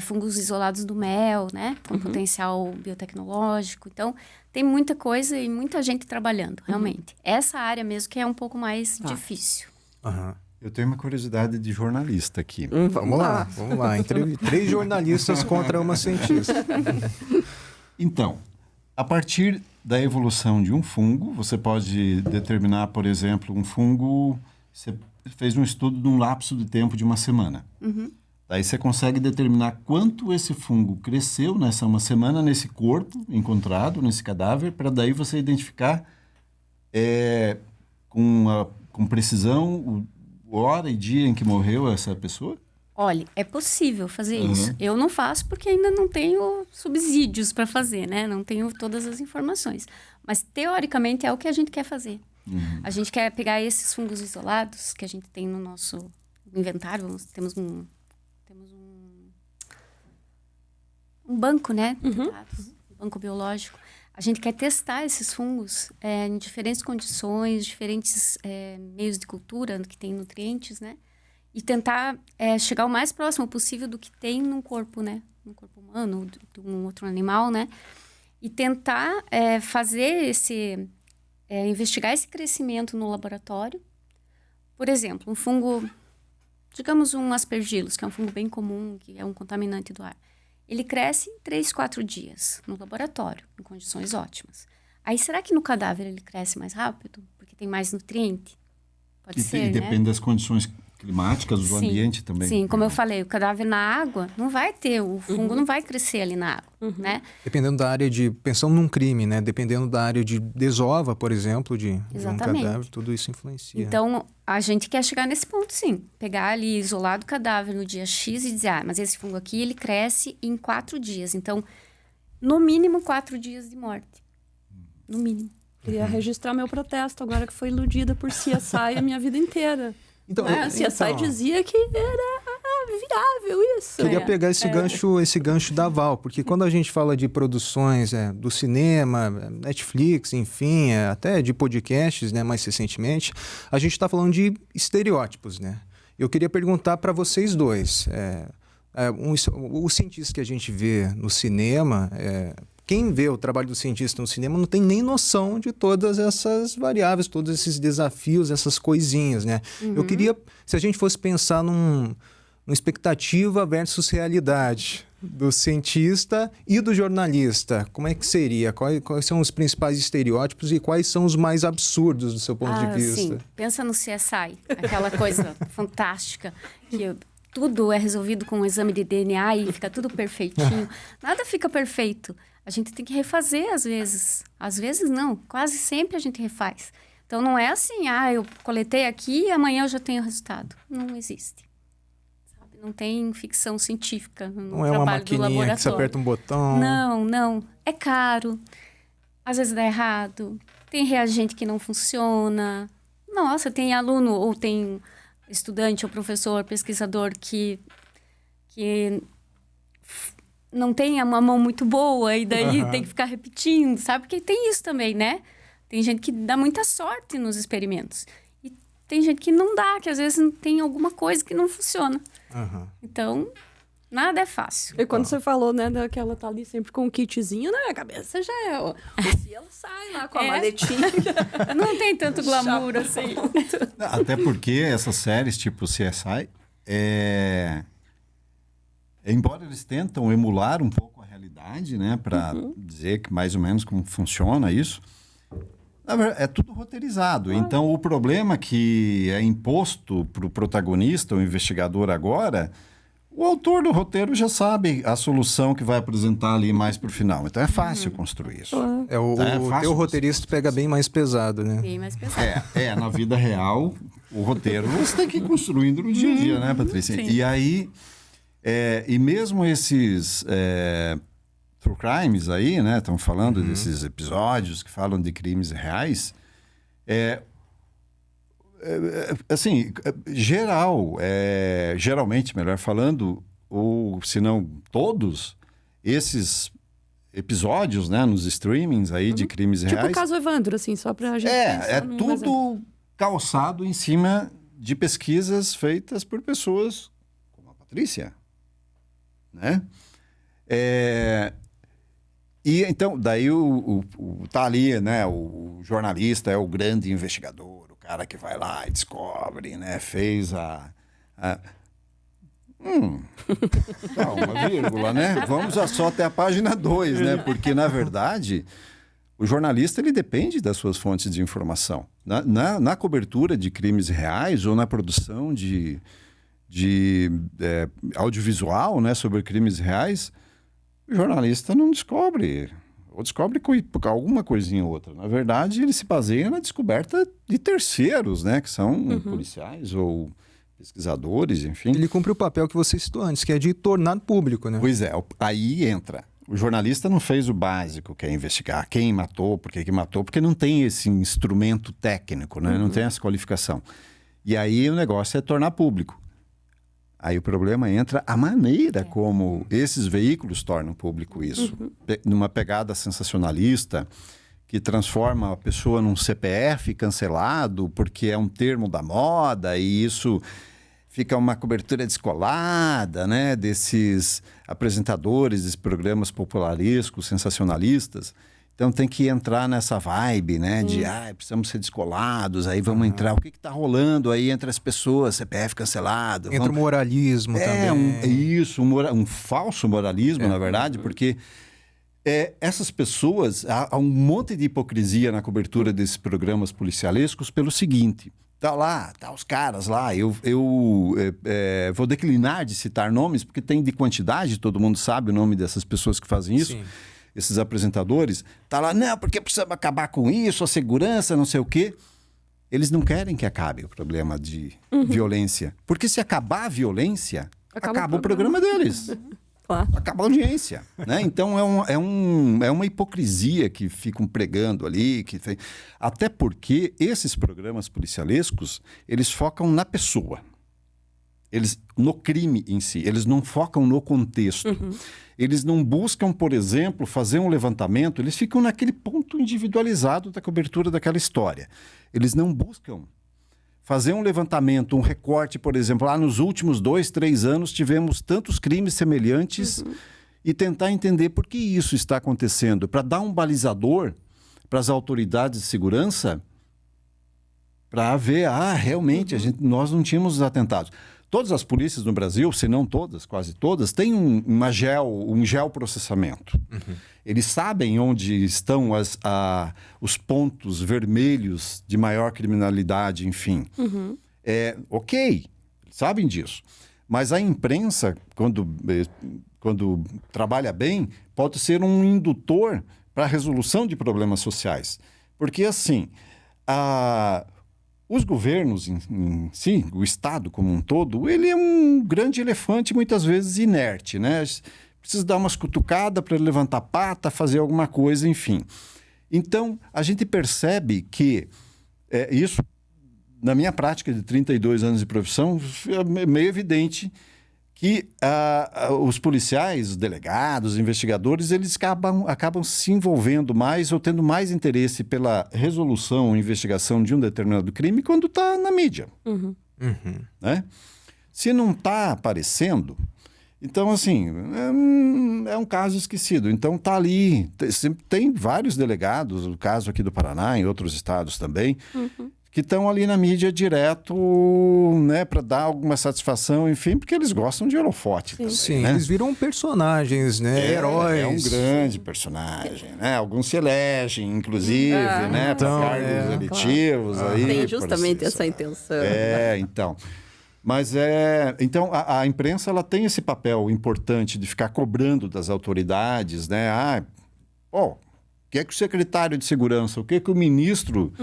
Fungos isolados do mel, né? Com potencial biotecnológico. Então, tem muita coisa e muita gente trabalhando, realmente. Essa área mesmo que é um pouco mais difícil. Eu tenho uma curiosidade de jornalista aqui. Vamos lá. Entre 3 jornalistas contra uma cientista. Então, a partir da evolução de um fungo, você pode determinar, por exemplo, um fungo... Você fez um estudo de um lapso de tempo de uma semana. Daí você consegue determinar quanto esse fungo cresceu nessa uma semana, nesse corpo encontrado, nesse cadáver, para daí você identificar com precisão hora e dia em que morreu essa pessoa? Olha, é possível fazer isso. Eu não faço porque ainda não tenho subsídios para fazer, né? Não tenho todas as informações. Mas, teoricamente, é o que a gente quer fazer. A gente quer pegar esses fungos isolados que a gente tem no nosso inventário. Temos um banco, né? De dados, um banco biológico. A gente quer testar esses fungos em diferentes condições, diferentes meios de cultura que tem nutrientes, né? E tentar chegar o mais próximo possível do que tem num corpo, né? No corpo humano, de um outro animal, né? E tentar fazer investigar esse crescimento no laboratório. Por exemplo, um fungo, digamos um aspergillus, que é um fungo bem comum, que é um contaminante do ar. Ele cresce em 3, 4 dias no laboratório, em condições ótimas. Aí, será que no cadáver ele cresce mais rápido? Porque tem mais nutriente? Pode ser, né? Depende das condições climáticas, do ambiente também. Sim, como eu falei, o cadáver na água não vai ter, o fungo não vai crescer ali na água, né? Dependendo da área pensando num crime, né? Dependendo da área de desova, por exemplo, de um cadáver, tudo isso influencia. Então, a gente quer chegar nesse ponto, sim. Pegar ali, isolar o cadáver no dia X e dizer, mas esse fungo aqui, ele cresce em 4 dias. Então, no mínimo 4 dias de morte. No mínimo. Queria registrar meu protesto agora que foi iludida por CSI a minha vida inteira. Então, A CSI dizia que era viável isso. Queria pegar esse gancho da Val, porque quando a gente fala de produções do cinema, Netflix, enfim, até de podcasts, né, mais recentemente, a gente está falando de estereótipos, né? Eu queria perguntar para vocês dois, o cientista que a gente vê no cinema... Quem vê o trabalho do cientista no cinema não tem nem noção de todas essas variáveis, todos esses desafios, essas coisinhas, né? Eu queria, se a gente fosse pensar numa expectativa versus realidade do cientista e do jornalista, como é que seria? Quais são os principais estereótipos e quais são os mais absurdos do seu ponto de vista? Sim. Pensa no CSI, aquela coisa fantástica que... Tudo é resolvido com um exame de DNA e fica tudo perfeitinho. Nada fica perfeito. A gente tem que refazer às vezes. Às vezes não, quase sempre a gente refaz. Então não é assim, eu coletei aqui e amanhã eu já tenho o resultado. Não existe. Sabe? Não tem ficção científica no não é uma maquininha que você aperta um botão. Não. É caro. Às vezes dá errado. Tem reagente que não funciona. Nossa, tem aluno ou tem... estudante ou professor, pesquisador que não tem uma mão muito boa e daí tem que ficar repetindo, sabe? Porque tem isso também, né? Tem gente que dá muita sorte nos experimentos. E tem gente que não dá, que às vezes tem alguma coisa que não funciona. Então, nada é fácil. E quando você falou, né, que ela tá ali sempre com um kitzinho, na minha cabeça já é... Se ela sai lá com a maletinha... Não tem tanto glamour assim. Até porque essas séries tipo CSI, embora eles tentam emular um pouco a realidade, né, para dizer que mais ou menos como funciona isso, na verdade, é tudo roteirizado. Então, o problema que é imposto para o protagonista, o investigador agora... O autor do roteiro já sabe a solução que vai apresentar ali mais para o final. Então, é fácil construir isso. O teu roteirista pega bem mais pesado, né? Bem mais pesado. Na vida real, o roteiro você tem que ir construindo no dia a dia, né, Patrícia? Sim. E aí, E mesmo esses true crimes aí, né? Estão falando desses episódios que falam de crimes reais. Assim, geralmente, melhor falando, ou se não todos, esses episódios, né, nos streamings aí de crimes Tipo reais... o caso Evandro, assim, só pra gente É num tudo exemplo. calçado em cima de pesquisas feitas por pessoas como a Patrícia, né? E então, daí tá ali, né? O jornalista é o grande investigador, o cara que vai lá e descobre, né? Fez uma vírgula, né? Vamos só até a página 2, né? Porque, na verdade, o jornalista ele depende das suas fontes de informação. Na cobertura de crimes reais ou na produção de audiovisual, né, sobre crimes reais, o jornalista não descobre, ou descobre alguma coisinha ou outra. Na verdade, ele se baseia na descoberta de terceiros, né, que são policiais ou pesquisadores, enfim. Ele cumpre o papel que você citou antes, que é de tornar público, né? Pois é, aí entra. O jornalista não fez o básico, que é investigar quem matou, por que matou, porque não tem esse instrumento técnico, né? Não tem essa qualificação. E aí o negócio é tornar público. Aí o problema entra a maneira como esses veículos tornam público isso. Numa pegada sensacionalista, que transforma a pessoa num CPF cancelado porque é um termo da moda e isso fica uma cobertura descolada, né, desses apresentadores, desses programas popularescos, sensacionalistas. Então tem que entrar nessa vibe, né, de precisamos ser descolados, aí vamos entrar, o que está rolando aí entre as pessoas, CPF cancelado. Entra o moralismo também. Um falso moralismo, na verdade, porque essas pessoas, há um monte de hipocrisia na cobertura desses programas policialescos pelo seguinte: tá os caras lá, eu vou declinar de citar nomes, porque tem de quantidade, todo mundo sabe o nome dessas pessoas que fazem isso, esses apresentadores, tá lá, não, porque precisamos acabar com isso, a segurança, não sei o quê. Eles não querem que acabe o problema de violência, porque se acabar a violência, acaba o programa deles. Claro. Acaba a audiência, né? Então é uma hipocrisia que ficam pregando ali, até porque esses programas policialescos, eles focam na pessoa, no crime em si, eles não focam no contexto. Eles não buscam, por exemplo, fazer um levantamento, eles ficam naquele ponto individualizado da cobertura daquela história. Eles não buscam fazer um levantamento, um recorte, por exemplo, lá nos últimos 2, 3 anos tivemos tantos crimes semelhantes e tentar entender por que isso está acontecendo, para dar um balizador para as autoridades de segurança, para ver, realmente, nós não tínhamos os atentados. Todas as polícias no Brasil, se não todas, quase todas, têm um geoprocessamento. Eles sabem onde estão os pontos vermelhos de maior criminalidade, enfim. Ok, sabem disso. Mas a imprensa, quando trabalha bem, pode ser um indutor para a resolução de problemas sociais. Porque, assim, os governos em si, o Estado como um todo, ele é um grande elefante, muitas vezes inerte, né? Precisa dar umas cutucadas para levantar a pata, fazer alguma coisa, enfim. Então, a gente percebe que isso, na minha prática de 32 anos de profissão, é meio evidente que os policiais, os delegados, os investigadores, eles acabam se envolvendo mais ou tendo mais interesse pela resolução ou investigação de um determinado crime quando está na mídia. Né? Se não está aparecendo, então, assim, é um caso esquecido. Então, está ali. Tem vários delegados, no caso aqui do Paraná, em outros estados também, que estão ali na mídia direto, né, para dar alguma satisfação, enfim, porque eles gostam de holofote também, Sim, né? eles viram personagens, né? Heróis. É um grande personagem, né? Alguns se elegem, inclusive, né, para cargos eletivos. Aí, tem justamente essa intenção. Então. Mas então a imprensa ela tem esse papel importante de ficar cobrando das autoridades, né? O que é que o secretário de Segurança, o que é que o ministro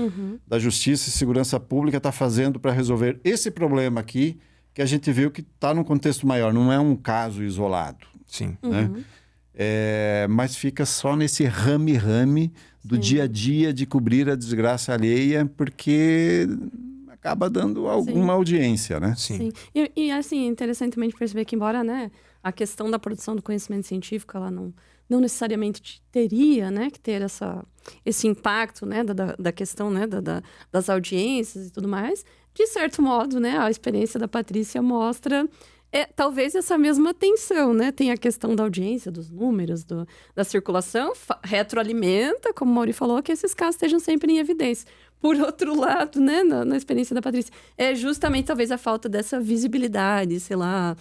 da Justiça e Segurança Pública está fazendo para resolver esse problema aqui, que a gente viu que está num contexto maior, não é um caso isolado. Sim. Né? Mas fica só nesse rame-rame do dia a dia de cobrir a desgraça alheia, porque acaba dando alguma audiência, né? Sim. E assim, interessantemente perceber que, embora, né, a questão da produção do conhecimento científico, ela não necessariamente teria, né, que ter esse impacto, né, da questão, né, das audiências e tudo mais. De certo modo, né, a experiência da Patrícia mostra talvez essa mesma tensão, né? Tem a questão da audiência, dos números, da circulação, retroalimenta, como o Mauri falou, que esses casos estejam sempre em evidência. Por outro lado, né, na experiência da Patrícia, é justamente talvez a falta dessa visibilidade, sei lá,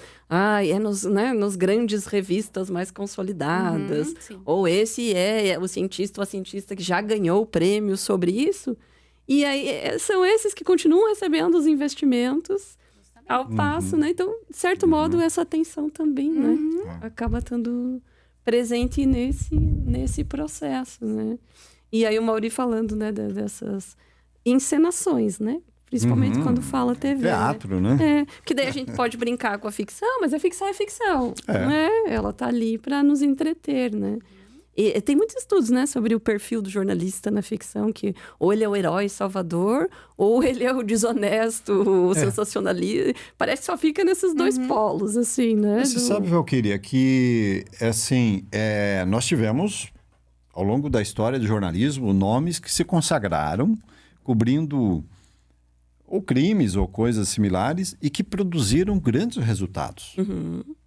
nos grandes revistas mais consolidadas, ou esse é o cientista ou a cientista que já ganhou o prêmio sobre isso, e aí são esses que continuam recebendo os investimentos ao passo, né? Então, de certo modo, essa atenção também, né, acaba estando presente nesse processo, né? E aí o Mauri falando, né, dessas encenações, né? Principalmente quando fala TV. Teatro, né? Porque daí a gente pode brincar com a ficção, mas a ficção é ficção, né? Ela tá ali para nos entreter, né? E tem muitos estudos, né, sobre o perfil do jornalista na ficção, que ou ele é o herói salvador, ou ele é o desonesto, o sensacionalista. Parece que só fica nesses dois polos, assim, né? Mas você sabe, Valquíria, que, assim, nós tivemos, ao longo da história do jornalismo, nomes que se consagraram cobrindo ou crimes ou coisas similares e que produziram grandes resultados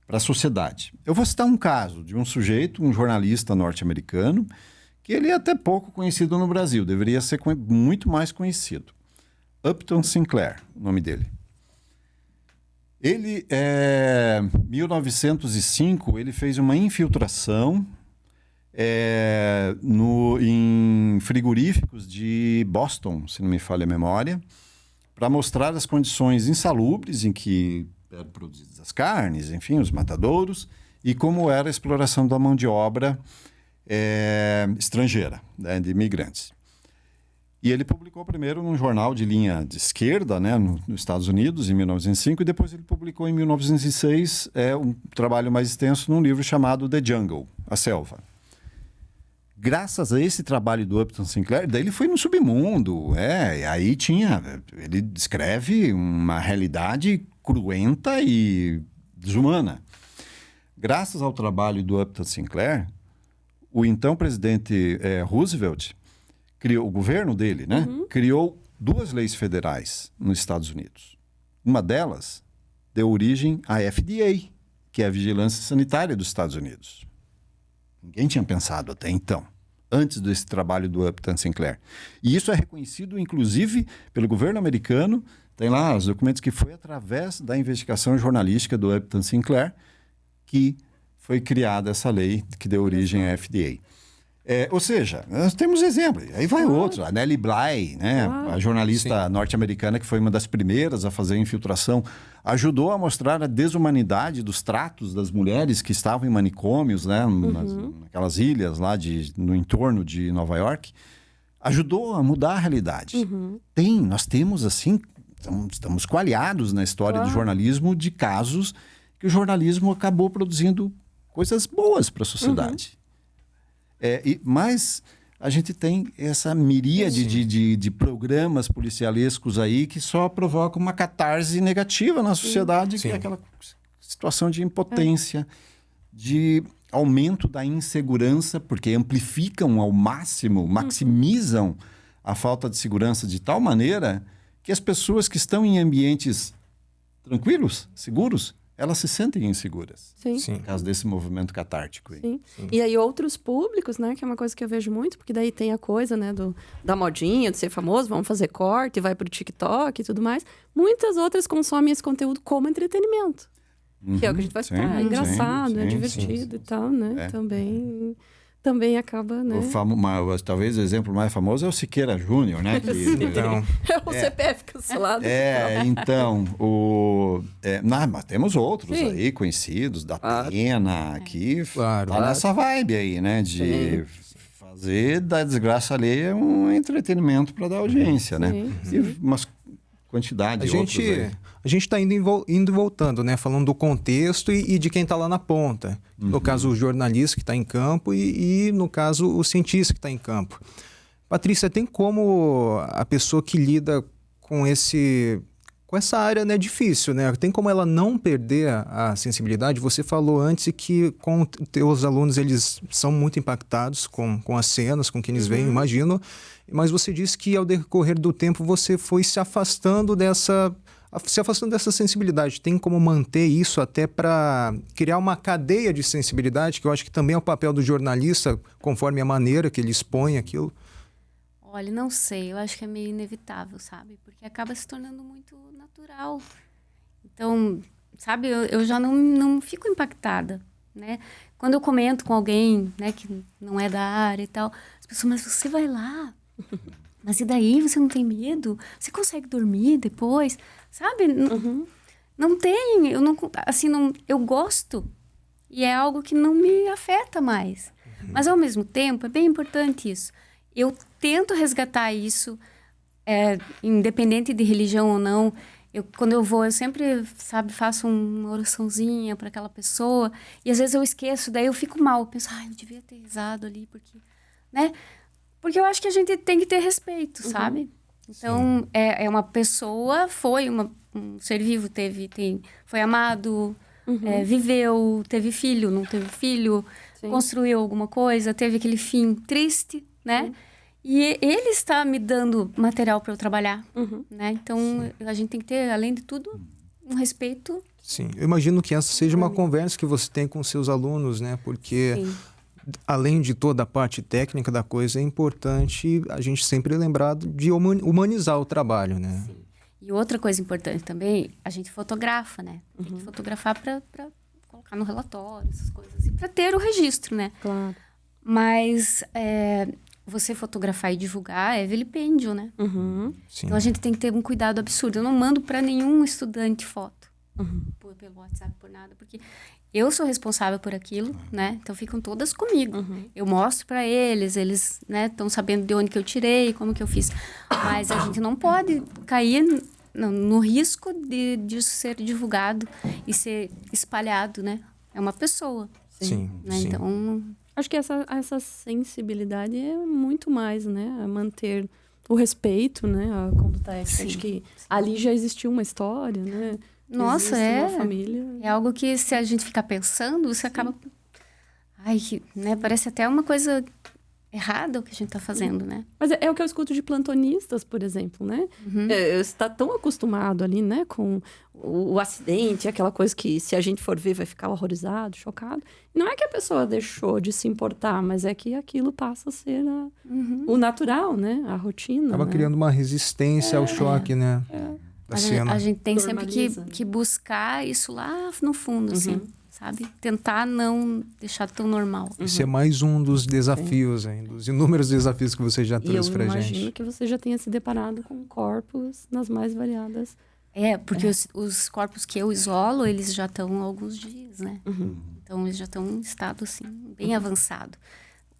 para a sociedade. Eu vou citar um caso de um sujeito, um jornalista norte-americano, que ele é até pouco conhecido no Brasil, deveria ser muito mais conhecido. Upton Sinclair, o nome dele. Ele, em 1905, ele fez uma infiltração em frigoríficos de Boston, se não me falha a memória, para mostrar as condições insalubres em que eram produzidas as carnes, enfim, os matadouros, e como era a exploração da mão de obra estrangeira, né, de imigrantes. E ele publicou primeiro num jornal de linha de esquerda, né, nos Estados Unidos, em 1905, e depois ele publicou em 1906 um trabalho mais extenso num livro chamado The Jungle, A Selva. Graças a esse trabalho do Upton Sinclair, daí ele foi no submundo, aí ele descreve uma realidade cruenta e desumana. Graças ao trabalho do Upton Sinclair, o então presidente Roosevelt o governo dele, né, criou 2 leis federais nos Estados Unidos. Uma delas deu origem à FDA, que é a Vigilância Sanitária dos Estados Unidos. Ninguém tinha pensado até então, antes desse trabalho do Upton Sinclair. E isso é reconhecido, inclusive, pelo governo americano. Tem lá os documentos que foi através da investigação jornalística do Upton Sinclair que foi criada essa lei que deu origem à FDA. Ou seja, nós temos exemplos. Aí vai outro. A Nellie Bly, né, a jornalista norte-americana que foi uma das primeiras a fazer a infiltração, ajudou a mostrar a desumanidade dos tratos das mulheres que estavam em manicômios, né, naquelas ilhas lá no entorno de Nova York. Ajudou a mudar a realidade. Nós temos, assim, estamos coalhados na história do jornalismo de casos que o jornalismo acabou produzindo coisas boas para a sociedade. Mas a gente tem essa miríade de programas policialescos aí que só provocam uma catarse negativa na sociedade, que é aquela situação de impotência, de aumento da insegurança, porque amplificam ao máximo, maximizam a falta de segurança de tal maneira que as pessoas que estão em ambientes tranquilos, seguros, elas se sentem inseguras. Sim. Por causa desse movimento catártico aí. Sim. E aí outros públicos, né, que é uma coisa que eu vejo muito, porque daí tem a coisa, né, da modinha, de ser famoso, vamos fazer corte, vai pro TikTok e tudo mais. Muitas outras consomem esse conteúdo como entretenimento. Que é o que a gente vai falar, é engraçado, é divertido e tal, né? Também acaba, né? Talvez o exemplo mais famoso é o Siqueira Júnior, né? É o CPF cancelado. Então, mas temos outros aí conhecidos, da Atena, que tá nessa vibe aí, né? De fazer da desgraça alheia um entretenimento para dar audiência, né? Mas quantidade A de outros aí. gente está indo e voltando, né? Falando do contexto e de quem está lá na ponta. No caso, o jornalista que está em campo e, no caso, o cientista que está em campo. Patrícia, tem como a pessoa que lida com essa área, né, difícil, né? Tem como ela não perder a sensibilidade? Você falou antes que com teus alunos eles são muito impactados com as cenas, com quem eles veem, imagino. Mas você disse que ao decorrer do tempo você foi se afastando dessa sensibilidade. Tem como manter isso até para criar uma cadeia de sensibilidade, que eu acho que também é o papel do jornalista, conforme a maneira que ele expõe aquilo? Olha, não sei, eu acho que é meio inevitável, sabe? Porque acaba se tornando muito natural. Então, sabe, eu já não fico impactada, né? Quando eu comento com alguém, né, que não é da área e tal, as pessoas, mas você vai lá? Mas e daí? Você não tem medo? Você consegue dormir depois? Sabe? Não tem, eu gosto e é algo que não me afeta mais. Mas, ao mesmo tempo, é bem importante isso. Eu tento resgatar isso, independente de religião ou não. Quando eu vou, eu sempre, sabe, faço uma oraçãozinha para aquela pessoa. E às vezes eu esqueço, daí eu fico mal. Eu penso, eu devia ter rezado ali, porque... né? Porque eu acho que a gente tem que ter respeito, sabe? Então, é uma pessoa, foi um ser vivo, foi amado, viveu, teve filho, não teve filho, construiu alguma coisa, teve aquele fim triste, né? E ele está me dando material para eu trabalhar, né? Então, a gente tem que ter, além de tudo, um respeito. Sim, eu imagino que essa seja uma conversa que você tem com seus alunos, né? Porque, além de toda a parte técnica da coisa, é importante a gente sempre lembrar de humanizar o trabalho, né? Sim. E outra coisa importante também, a gente fotografa, né? Tem que fotografar para colocar no relatório, essas coisas. E para ter o registro, né? Claro. Mas... você fotografar e divulgar é vilipêndio, né? Então a gente tem que ter um cuidado absurdo. Eu não mando para nenhum estudante foto pelo WhatsApp, por nada, porque eu sou responsável por aquilo, né? Então ficam todas comigo. Eu mostro para eles, né, estão sabendo de onde que eu tirei, como que eu fiz. Mas a gente não pode cair no risco de ser divulgado e ser espalhado, né? É uma pessoa. Sim. Né? Então... acho que essa sensibilidade é muito mais, né? A manter o respeito, né? A conduta ética. Acho que ali já existiu uma história, né? Nossa, uma família. É algo que, se a gente ficar pensando, você acaba... né? Parece até uma coisa errada o que a gente está fazendo, né? Mas é o que eu escuto de plantonistas, por exemplo, né? Você está tão acostumado ali, né? Com o acidente, aquela coisa que, se a gente for ver, vai ficar horrorizado, chocado. Não é que a pessoa deixou de se importar, mas é que aquilo passa a ser o natural, né? A rotina. Acaba criando uma resistência ao choque, né? Da cena. A gente tem sempre Normaliza, que buscar isso lá no fundo, assim, sabe? Tentar não deixar tão normal. Esse é mais um dos desafios, dos inúmeros desafios que você já trouxe pra gente. E eu imagino que você já tenha se deparado com corpos nas mais variadas... porque os corpos que eu isolo, eles já estão há alguns dias, né? Então, eles já estão em estado, assim, bem avançado.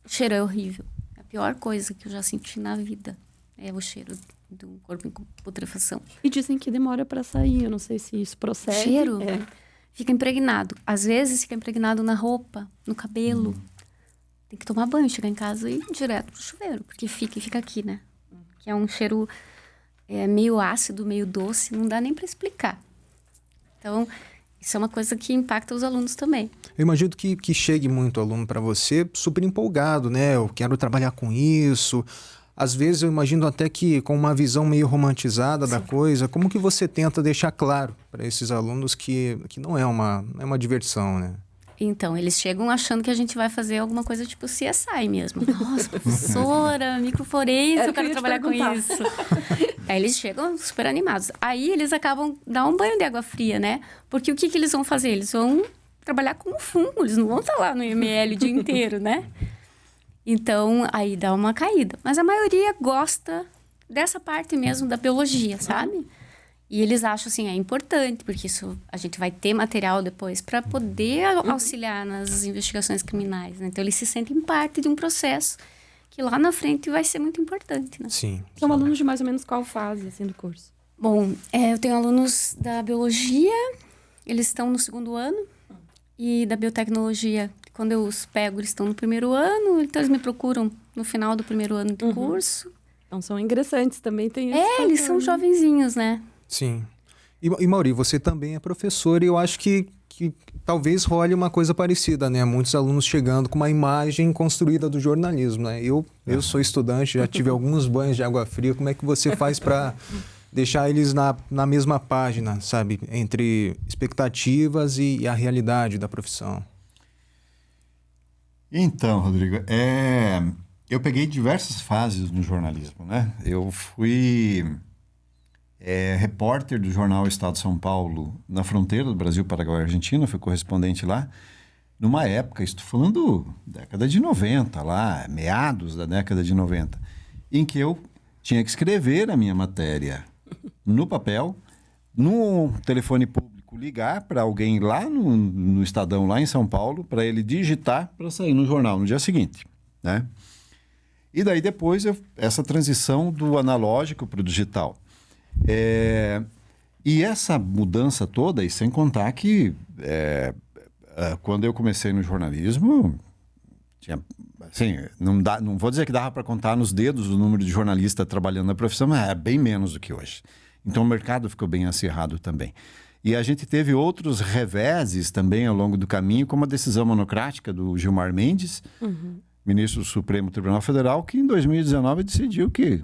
O cheiro é horrível. A pior coisa que eu já senti na vida é o cheiro do corpo em putrefação. E dizem que demora para sair, eu não sei se isso procede. O cheiro fica impregnado. Às vezes fica impregnado na roupa, no cabelo. Tem que tomar banho, chegar em casa e ir direto pro chuveiro, porque fica aqui, né? Que é um cheiro meio ácido, meio doce, não dá nem para explicar. Então, isso é uma coisa que impacta os alunos também. Eu imagino que chegue muito aluno para você super empolgado, né? Eu quero trabalhar com isso. Às vezes eu imagino até que com uma visão meio romantizada da coisa, como que você tenta deixar claro para esses alunos que não é uma diversão, né? Então, eles chegam achando que a gente vai fazer alguma coisa tipo CSI mesmo. Nossa, professora, microforense, eu quero trabalhar com isso. Aí eles chegam super animados. Aí eles acabam dando um banho de água fria, né? Porque o que eles vão fazer? Eles vão trabalhar como fungo, eles não vão estar lá no IML o dia inteiro, né? Então, aí dá uma caída. Mas a maioria gosta dessa parte mesmo da biologia, sabe? E eles acham, assim, é importante, porque isso a gente vai ter material depois para poder auxiliar nas investigações criminais, né? Então, eles se sentem parte de um processo que lá na frente vai ser muito importante, né? Sim. São alunos de mais ou menos qual fase, assim, do curso? Bom, eu tenho alunos da biologia, eles estão no 2º ano, e da biotecnologia, quando eu os pego, eles estão no 1º ano, então eles me procuram no final do 1º ano do curso. Então são ingressantes também, tem esse Eles fator, são né? jovenzinhos, né? Sim. E Mauri, você também é professor e eu acho que talvez role uma coisa parecida, né? Muitos alunos chegando com uma imagem construída do jornalismo, né? Eu sou estudante, já tive alguns banhos de água fria. Como é que você faz para deixar eles na mesma página, sabe? Entre expectativas e a realidade da profissão. Então, Rodrigo, eu peguei diversas fases no jornalismo, né? Eu fui repórter do jornal Estado de São Paulo na fronteira do Brasil, Paraguai e Argentina, fui correspondente lá. Numa época, estou falando década de 90, lá, meados da década de 90, em que eu tinha que escrever a minha matéria no papel, no telefone público, ligar para alguém lá no Estadão, lá em São Paulo, para ele digitar para sair no jornal no dia seguinte, né? E daí depois essa transição do analógico para o digital. E essa mudança toda, e sem contar que quando eu comecei no jornalismo, tinha, assim, não vou dizer que dava para contar nos dedos o número de jornalistas trabalhando na profissão, mas é bem menos do que hoje. Então o mercado ficou bem acirrado também. E a gente teve outros reveses também ao longo do caminho, como a decisão monocrática do Gilmar Mendes, ministro do Supremo Tribunal Federal, que em 2019 decidiu que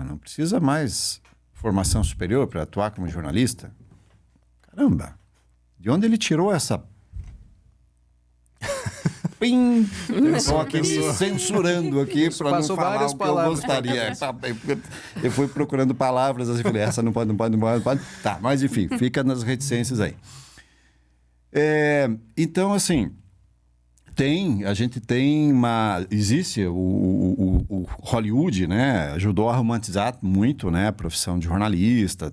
não precisa mais formação superior para atuar como jornalista. Caramba! De onde ele tirou essa... Pim! Eu estou aqui me censurando aqui para não falar o que eu gostaria. Eu fui procurando palavras assim, falei, essa não pode. Tá, mas enfim, fica nas reticências aí. Então, assim, existe o Hollywood, né? Ajudou a romantizar muito, né, a profissão de jornalista,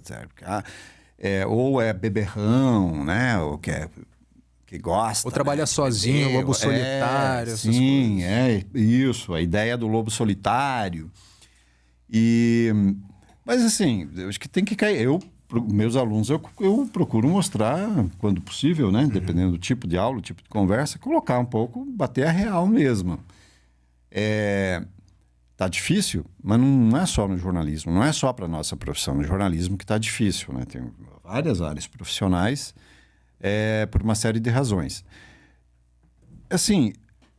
ou é beberrão, né? Ou que gosta. Ou trabalha sozinho, lobo solitário. Sim, isso, a ideia do lobo solitário. Mas assim, eu acho que tem que cair. Meus alunos, eu procuro mostrar, quando possível, né? Dependendo do tipo de aula, do tipo de conversa, colocar um pouco, bater a real mesmo. Tá difícil, mas não é só no jornalismo, não é só para a nossa profissão. No jornalismo que tá difícil, né? Tem várias áreas profissionais, por uma série de razões. Assim,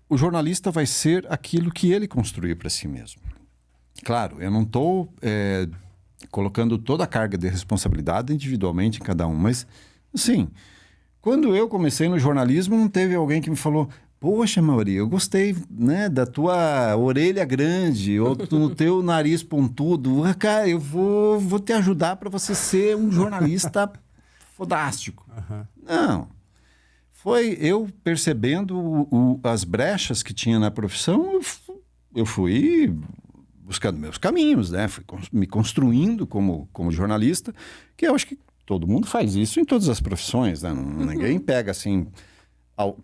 o jornalista vai ser aquilo que ele construir para si mesmo. Claro, eu não estou colocando toda a carga de responsabilidade individualmente em cada um, mas, assim, quando eu comecei no jornalismo, não teve alguém que me falou: poxa, Mauri, eu gostei, né, da tua orelha grande ou do teu nariz pontudo. Cara, eu vou te ajudar para você ser um jornalista fodástico. Não. Foi eu percebendo as brechas que tinha na profissão, eu fui buscando meus caminhos, né? Fui me construindo como jornalista, que eu acho que todo mundo faz isso em todas as profissões, né? Ninguém pega assim,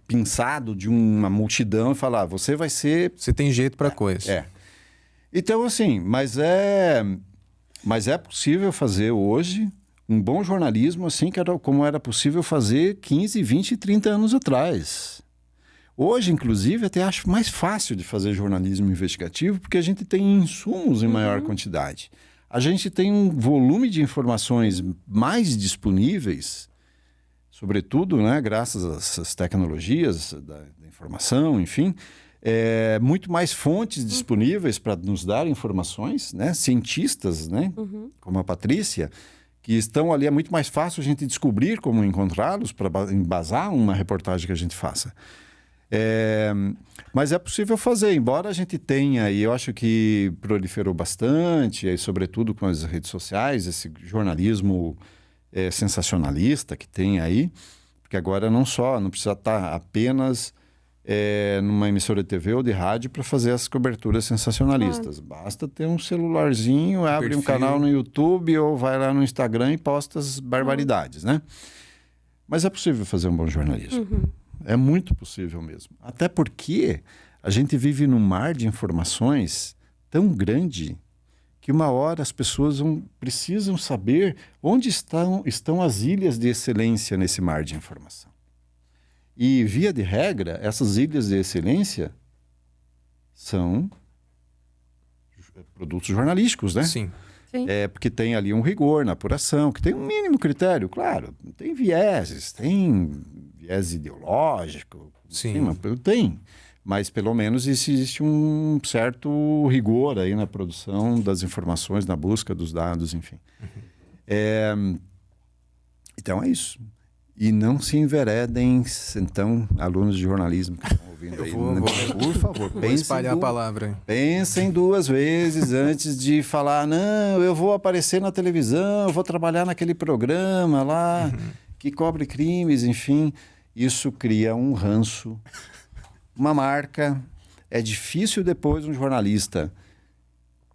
pinçado de uma multidão e fala: você vai ser... Você tem jeito para coisa. Então, assim, mas é possível fazer hoje um bom jornalismo assim como era possível fazer 15, 20, 30 anos atrás. Hoje, inclusive, até acho mais fácil de fazer jornalismo investigativo porque a gente tem insumos em maior quantidade. A gente tem um volume de informações mais disponíveis, sobretudo, né, graças a essas tecnologias da informação, enfim, muito mais fontes disponíveis para nos dar informações, né? Cientistas, né, como a Patrícia, que estão ali, é muito mais fácil a gente descobrir como encontrá-los para embasar uma reportagem que a gente faça. Mas é possível fazer, embora a gente tenha, e eu acho que proliferou bastante, e sobretudo com as redes sociais, esse jornalismo sensacionalista que tem aí, porque agora não precisa estar apenas numa emissora de TV ou de rádio para fazer as coberturas sensacionalistas. Basta ter um celularzinho, abre um canal no YouTube ou vai lá no Instagram e posta as barbaridades, né? Mas é possível fazer um bom jornalismo. É muito possível mesmo. Até porque a gente vive num mar de informações tão grande que uma hora as pessoas precisam saber onde estão as ilhas de excelência nesse mar de informação. E, via de regra, essas ilhas de excelência são produtos jornalísticos, né? Sim. Porque tem ali um rigor na apuração, que tem um mínimo critério, claro. Tem viés ideológico. Sim. Tem. Mas, pelo menos, existe um certo rigor aí na produção das informações, na busca dos dados, enfim. Então, é isso. E não se enveredem, então, alunos de jornalismo que estão ouvindo aí. Por favor, Vou espalhar a palavra. Pensem 2 vezes antes de falar, não, eu vou aparecer na televisão, eu vou trabalhar naquele programa lá que cobre crimes, enfim. Isso cria um ranço, uma marca. É difícil depois um jornalista,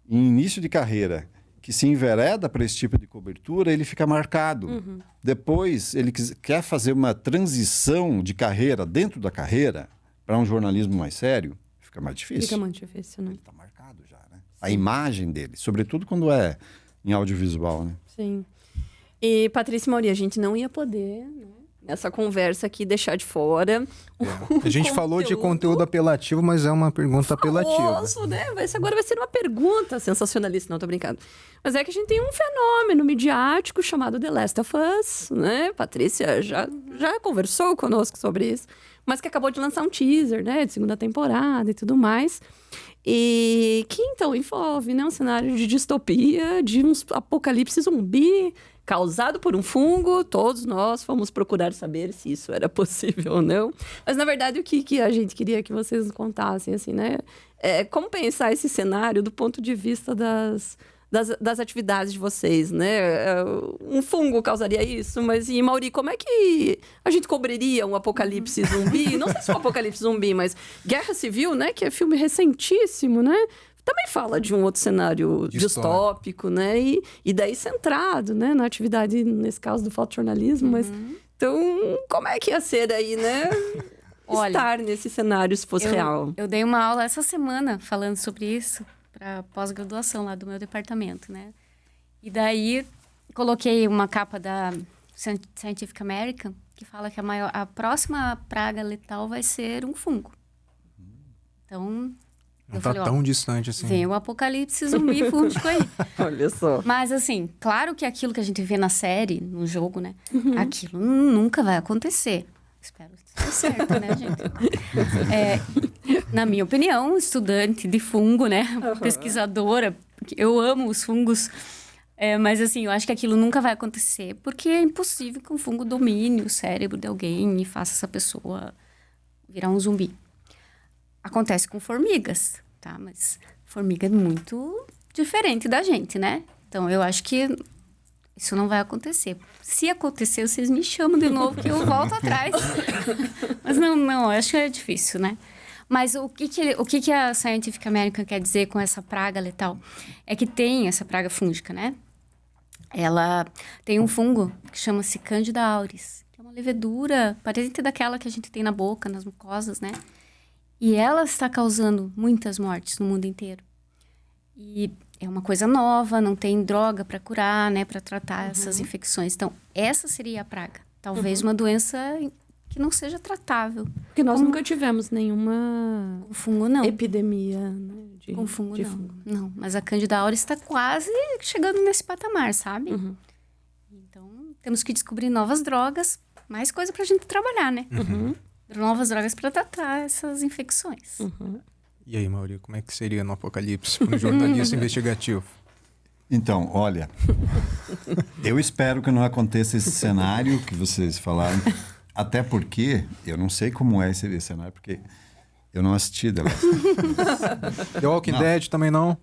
em início de carreira, que se envereda para esse tipo de cobertura, ele fica marcado. Depois, ele quer fazer uma transição de carreira dentro da carreira para um jornalismo mais sério, fica mais difícil. Fica muito difícil, né? Ele está marcado já, né? A imagem dele, sobretudo quando é em audiovisual, né? Sim. E, Patrícia e Mauri, a gente não ia poder, né, nessa conversa aqui, deixar de fora. A gente falou de conteúdo apelativo, mas é uma pergunta apelativa. Famoso, né? Agora vai ser uma pergunta sensacionalista, não, tô brincando. Mas é que a gente tem um fenômeno midiático chamado The Last of Us, né? Patrícia já conversou conosco sobre isso, mas que acabou de lançar um teaser, né? De 2ª temporada e tudo mais. E que, então, envolve, né, um cenário de distopia, de um apocalipse zumbi causado por um fungo. Todos nós fomos procurar saber se isso era possível ou não. Mas, na verdade, o que a gente queria que vocês nos contassem, assim, né? Como pensar esse cenário do ponto de vista das atividades de vocês, né? Um fungo causaria isso, mas, e Mauri, como é que a gente cobriria um apocalipse zumbi? Não sei se é um apocalipse zumbi, mas Guerra Civil, né? Que é filme recentíssimo, né? Também fala de um outro cenário distópico, né? E daí centrado, né? Na atividade, nesse caso, do fotojornalismo. Mas, então, como é que ia ser aí, né? Olha, estar nesse cenário se fosse real? Eu dei uma aula essa semana falando sobre isso para pós-graduação lá do meu departamento, né? E daí, coloquei uma capa da Scientific American que fala que a próxima praga letal vai ser um fungo. Então... Não está tão distante assim. Vem o apocalipse zumbi fúngico aí. Olha só. Mas, assim, claro que aquilo que a gente vê na série, no jogo, né? Aquilo nunca vai acontecer. Espero que seja certo, né, gente? Na minha opinião, estudante de fungo, né? Pesquisadora, eu amo os fungos. Mas, assim, eu acho que aquilo nunca vai acontecer, porque é impossível que um fungo domine o cérebro de alguém e faça essa pessoa virar um zumbi. Acontece com formigas, tá? Mas formiga é muito diferente da gente, né? Então, eu acho que isso não vai acontecer. Se acontecer, vocês me chamam de novo que eu volto atrás. Mas não, eu acho que é difícil, né? Mas o que a Scientific American quer dizer com essa praga letal? É que tem essa praga fúngica, né? Ela tem um fungo que chama-se Candida auris, que é uma levedura parente daquela que a gente tem na boca, nas mucosas, né? E ela está causando muitas mortes no mundo inteiro. E é uma coisa nova, não tem droga para curar, né? Para tratar essas infecções. Então, essa seria a praga. Talvez uma doença que não seja tratável. Porque nós nunca tivemos nenhuma com fungo, não. Epidemia, né? Com fungo, não. Fungo. Não, mas a Candida auris está quase chegando nesse patamar, sabe? Então, temos que descobrir novas drogas, mais coisa para a gente trabalhar, né? Novas drogas para tratar essas infecções. E aí, Mauri, como é que seria no apocalipse para um jornalista investigativo? Então, olha, eu espero que não aconteça esse cenário que vocês falaram, até porque eu não sei como é esse cenário, porque eu não assisti The Last of Us. The Walking Dead também não?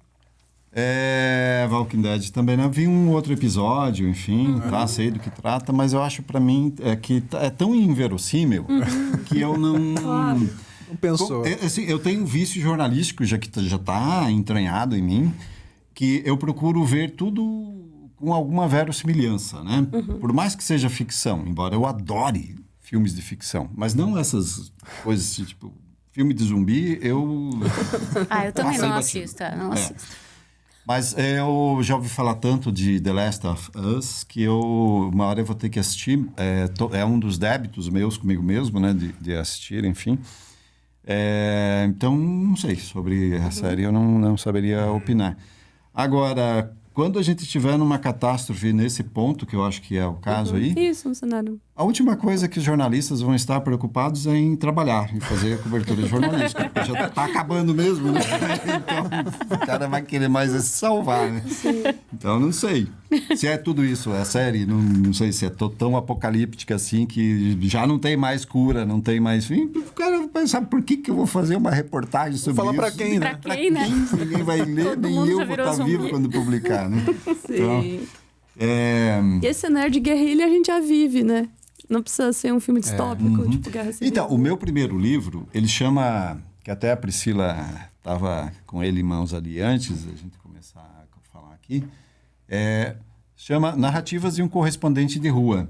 Walking Dead também não. Vi um outro episódio, enfim, tá? Sei do que trata, mas eu acho pra mim que é tão inverossímil que eu não... Claro. Não pensou. Assim, eu tenho um vício jornalístico já que já tá entranhado em mim, que eu procuro ver tudo com alguma verossimilhança, né? Por mais que seja ficção, embora eu adore filmes de ficção, mas não essas coisas tipo filme de zumbi, eu também não assisto, não assisto. Mas eu já ouvi falar tanto de The Last of Us que uma hora eu vou ter que assistir. É um dos débitos meus comigo mesmo, né? De assistir, enfim. Então, não sei. Sobre a série eu não saberia opinar. Agora, quando a gente estiver numa catástrofe nesse ponto, que eu acho que é o caso aí... Isso, um cenário. A última coisa que os jornalistas vão estar preocupados é em trabalhar, em fazer a cobertura jornalística, porque já está acabando mesmo, né? Então, o cara vai querer mais se salvar, né? Sim. Então, não sei. Se é tudo isso, é série, não sei se é tão apocalíptica assim, que já não tem mais cura, não tem mais... O cara vai pensar, por que eu vou fazer uma reportagem sobre isso? Falar para quem, né? Pra quem, né? Ninguém vai ler, nem eu vou estar vivo quando publicar, né? Sim. Então, E esse cenário de guerrilha a gente já vive, né? Não precisa ser um filme distópico, tipo Guerra Civil. Então, o meu primeiro livro, ele chama... Que até a Priscila estava com ele em mãos ali antes da gente começar a falar aqui. Chama Narrativas de um Correspondente de Rua.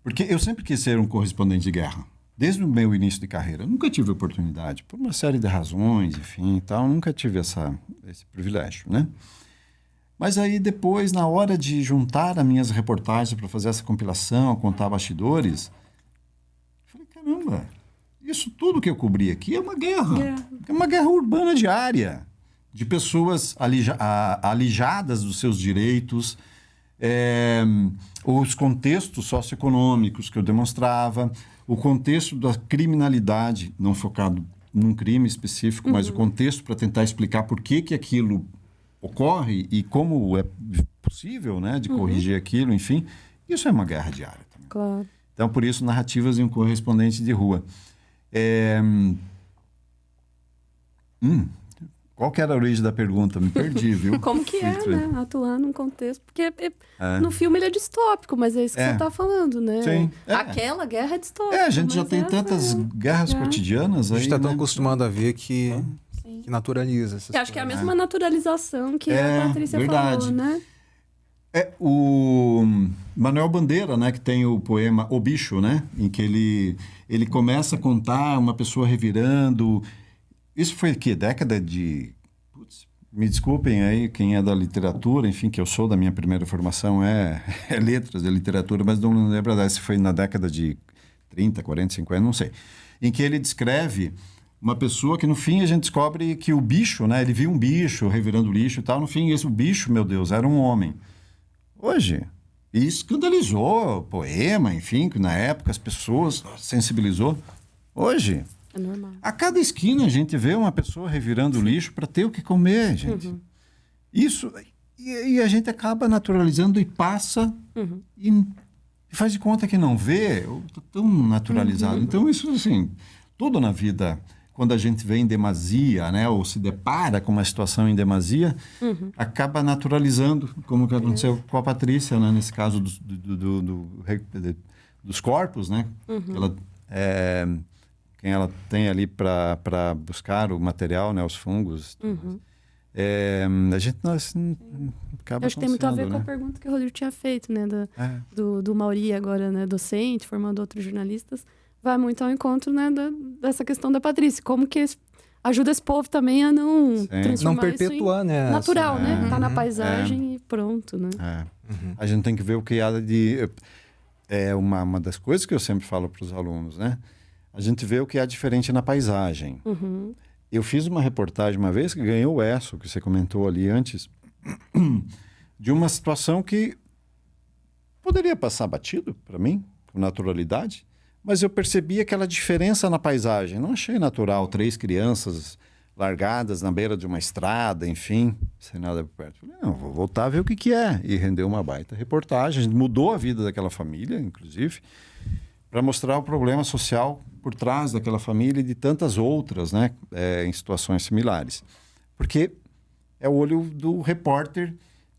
Porque eu sempre quis ser um correspondente de guerra. Desde o meu início de carreira. Eu nunca tive oportunidade. Por uma série de razões, enfim, e tal. Nunca tive esse privilégio, né? Mas aí depois, na hora de juntar as minhas reportagens para fazer essa compilação, contar bastidores, falei, caramba, isso tudo que eu cobri aqui é uma guerra. É uma guerra urbana diária, de pessoas alijadas dos seus direitos, os contextos socioeconômicos que eu demonstrava, o contexto da criminalidade, não focado num crime específico, mas o contexto para tentar explicar por que aquilo ocorre e como é possível, né, de corrigir aquilo, enfim. Isso é uma guerra diária também. Claro. Então, por isso, Narrativas de um Correspondente de Rua. Qual que era a origem da pergunta? Me perdi, viu? Como que né? Atuar num contexto. Porque no filme ele é distópico, mas é isso que você está falando, né? Sim. Aquela guerra é distópica. A gente já tem tantas guerras cotidianas aí, a gente está tão né? acostumado a ver que naturaliza essas Eu acho que é a mesma naturalização que a Patrícia verdade. falou, né? O Manuel Bandeira, né, que tem o poema O Bicho, né, em que ele começa a contar uma pessoa revirando. Isso foi que década de... me desculpem aí quem é da literatura, enfim, que eu sou da minha primeira formação é letras, literatura, mas não lembro se foi na década de 30, 40, 50, não sei. Em que ele descreve uma pessoa que no fim a gente descobre que o bicho, né, ele viu um bicho revirando lixo e tal, no fim esse bicho, meu Deus, era um homem. Hoje, e escandalizou o poema, enfim, que na época as pessoas sensibilizou. Hoje, é normal. A cada esquina a gente vê uma pessoa revirando lixo para ter o que comer, gente. Isso, e a gente acaba naturalizando e passa e faz de conta que não vê, tá tão naturalizado. Então isso, assim, tudo na vida, quando a gente vê em demasia, né, ou se depara com uma situação em demasia, acaba naturalizando, como que aconteceu com a Patrícia, né, nesse caso dos corpos, né? Quem ela tem ali para buscar o material, né, os fungos. A gente acaba. Acho que tem muito a ver, né, com a né? pergunta que o Rodrigo tinha feito, né, do Mauri agora, né, docente, formando outros jornalistas. Vai muito ao encontro, né, dessa questão da Patrícia. Como que ajuda esse povo também a não transformar não perpetuar, isso né? natural, né? Tá na paisagem e pronto, né? A gente tem que ver o que há de... uma das coisas que eu sempre falo para os alunos, né? A gente vê o que há diferente na paisagem. Eu fiz uma reportagem uma vez que ganhou o ESSO, que você comentou ali antes, de uma situação que poderia passar batido para mim, com naturalidade, mas eu percebi aquela diferença na paisagem. Não achei natural 3 crianças largadas na beira de uma estrada, enfim, sem nada por perto. Falei, não, vou voltar a ver o que é. E rendeu uma baita reportagem. Mudou a vida daquela família, inclusive, para mostrar o problema social por trás daquela família e de tantas outras, né, em situações similares. Porque é o olho do repórter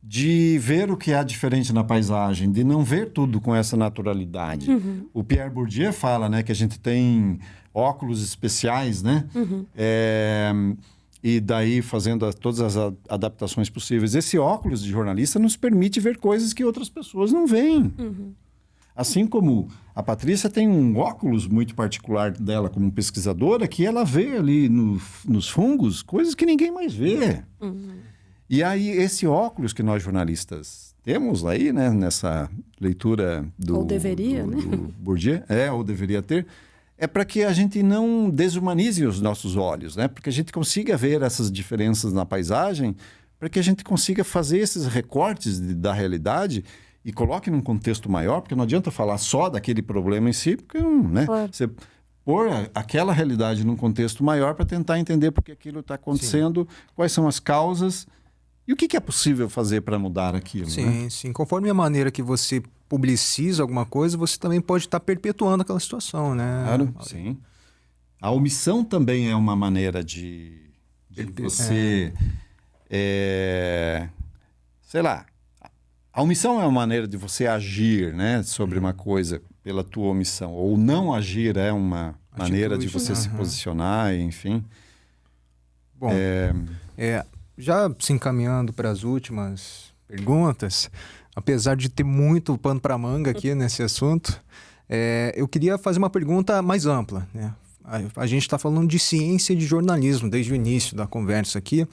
de ver o que há diferente na paisagem, de não ver tudo com essa naturalidade. O Pierre Bourdieu fala, né, que a gente tem óculos especiais, né? E daí fazendo todas as adaptações possíveis. Esse óculos de jornalista nos permite ver coisas que outras pessoas não veem. Assim como a Patrícia tem um óculos muito particular dela como pesquisadora, que ela vê ali nos fungos coisas que ninguém mais vê. E aí, esse óculos que nós jornalistas temos aí, né, nessa leitura do... Ou deveria, né? Do Bourdieu, ou deveria ter, é para que a gente não desumanize os nossos olhos, né? Porque a gente consiga ver essas diferenças na paisagem, para que a gente consiga fazer esses recortes da realidade e coloque num contexto maior, porque não adianta falar só daquele problema em si, porque né? Claro. Você pôr aquela realidade num contexto maior para tentar entender por que aquilo está acontecendo, quais são as causas e o que é possível fazer para mudar aquilo. Sim, né? sim. Conforme a maneira que você publiciza alguma coisa, você também pode estar perpetuando aquela situação, né? Claro, sim. A omissão também é uma maneira de você... sei lá, a omissão é uma maneira de você agir, né, sobre uma coisa pela tua omissão. Ou não agir é uma maneira de você se posicionar, enfim. Bom, já se encaminhando para as últimas perguntas, apesar de ter muito pano para manga aqui nesse assunto, eu queria fazer uma pergunta mais ampla, né? A gente está falando de ciência e de jornalismo desde o início da conversa aqui.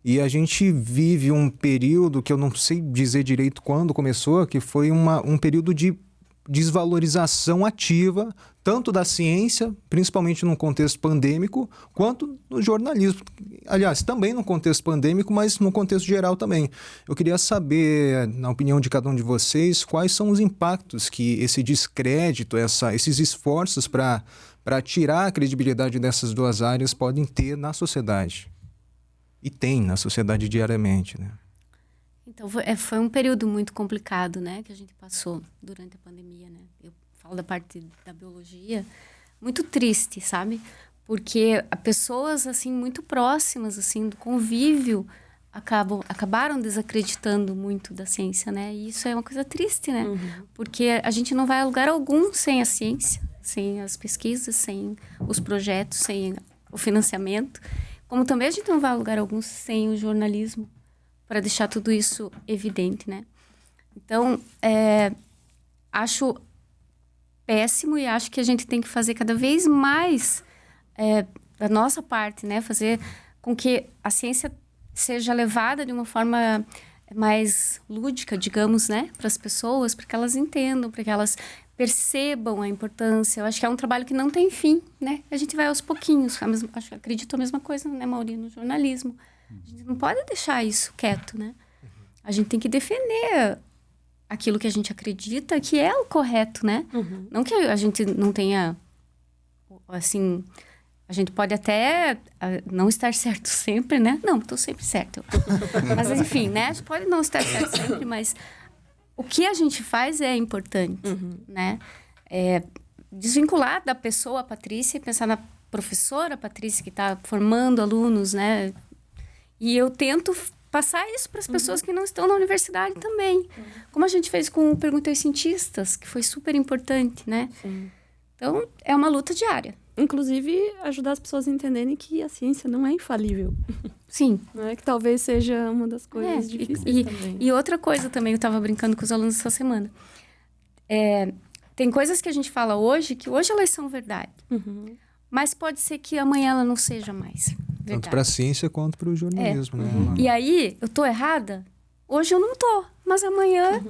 E a gente vive um período que eu não sei dizer direito quando começou, que foi um período de desvalorização ativa, tanto da ciência, principalmente num contexto pandêmico, quanto no jornalismo. Aliás, também no contexto pandêmico, mas no contexto geral também. Eu queria saber, na opinião de cada um de vocês, quais são os impactos que esse descrédito, esses esforços para tirar a credibilidade dessas duas áreas podem ter na sociedade. E tem na sociedade diariamente, né? Então, foi um período muito complicado, né? Que a gente passou durante a pandemia, né? Eu falo da parte da biologia. Muito triste, sabe? Porque pessoas, assim, muito próximas, assim, do convívio, acabaram desacreditando muito da ciência, né? E isso é uma coisa triste, né? Porque a gente não vai a lugar algum sem a ciência, sem as pesquisas, sem os projetos, sem o financiamento. Como também a gente não vai a lugar algum sem o jornalismo, para deixar tudo isso evidente, né? Então, acho péssimo e acho que a gente tem que fazer cada vez mais da nossa parte, né? Fazer com que a ciência seja levada de uma forma mais lúdica, digamos, né? Para as pessoas, para que elas entendam, para que elas percebam a importância. Eu acho que é um trabalho que não tem fim, né? A gente vai aos pouquinhos. Acredito a mesma coisa, né, Mauri, no jornalismo. A gente não pode deixar isso quieto, né? A gente tem que defender aquilo que a gente acredita que é o correto, né? Não que a gente não tenha, assim... A gente pode até não estar certo sempre, né? Não, estou sempre certo. Mas, enfim, né? A gente pode não estar certo sempre, mas... O que a gente faz é importante, né? Desvincular da pessoa, a Patrícia, e pensar na professora Patrícia, que está formando alunos, né? E eu tento passar isso para as pessoas que não estão na universidade também. Como a gente fez com o Pergunta aos Cientistas, que foi super importante, né? Sim. Então, é uma luta diária. Inclusive, ajudar as pessoas a entenderem que a ciência não é infalível. Sim. Não é que talvez seja uma das coisas difíceis também. E outra coisa também, eu estava brincando com os alunos essa semana. Tem coisas que a gente fala hoje, que hoje elas são verdade. Mas pode ser que amanhã ela não seja mais verdade. Tanto para a ciência quanto para o jornalismo, né? E aí, eu tô errada? Hoje eu não tô. Mas amanhã,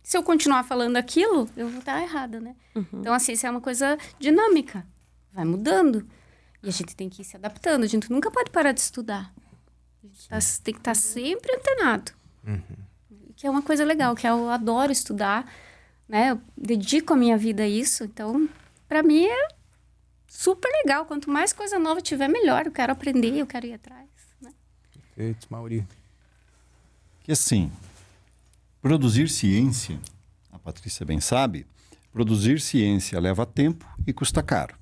se eu continuar falando aquilo, eu vou estar errada, né? Então, a ciência é uma coisa dinâmica. Vai mudando. E a gente tem que ir se adaptando. A gente nunca pode parar de estudar. A gente tem que estar sempre antenado. Que é uma coisa legal, que eu adoro estudar, né? Eu dedico a minha vida a isso. Então, para mim, é super legal. Quanto mais coisa nova tiver, melhor. Eu quero aprender, eu quero ir atrás, né? Perfeito, Mauri. Que assim, produzir ciência, a Patrícia bem sabe, produzir ciência leva tempo e custa caro.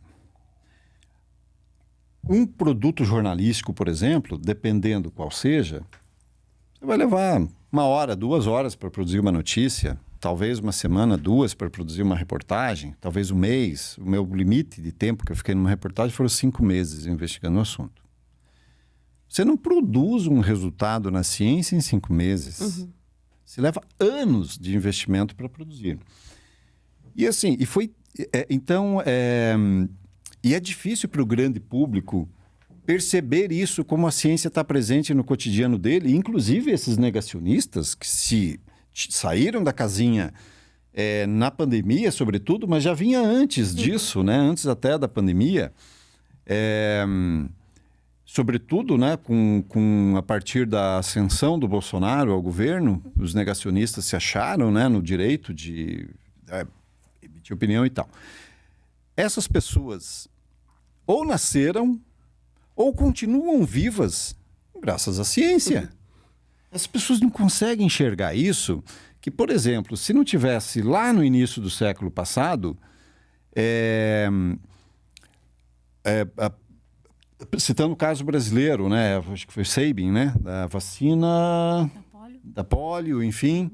Um produto jornalístico, por exemplo, dependendo qual seja, você vai levar 1 hora, 2 horas para produzir uma notícia, talvez 1 semana, 2 para produzir uma reportagem, talvez 1 mês. O meu limite de tempo que eu fiquei numa reportagem foram 5 meses investigando o assunto. Você não produz um resultado na ciência em 5 meses. Você leva anos de investimento para produzir. E assim, e é difícil para o grande público perceber isso, como a ciência está presente no cotidiano dele, inclusive esses negacionistas que saíram da casinha na pandemia, sobretudo, mas já vinha antes disso, né? Antes até da pandemia, sobretudo, né? A partir da ascensão do Bolsonaro ao governo, os negacionistas se acharam, né? No direito de emitir opinião e tal. Essas pessoas ou nasceram ou continuam vivas graças à ciência. As pessoas não conseguem enxergar isso, que, por exemplo, se não tivesse lá no início do século passado, citando o caso brasileiro, né? Acho que foi Sabin, né? Da vacina da polio, enfim,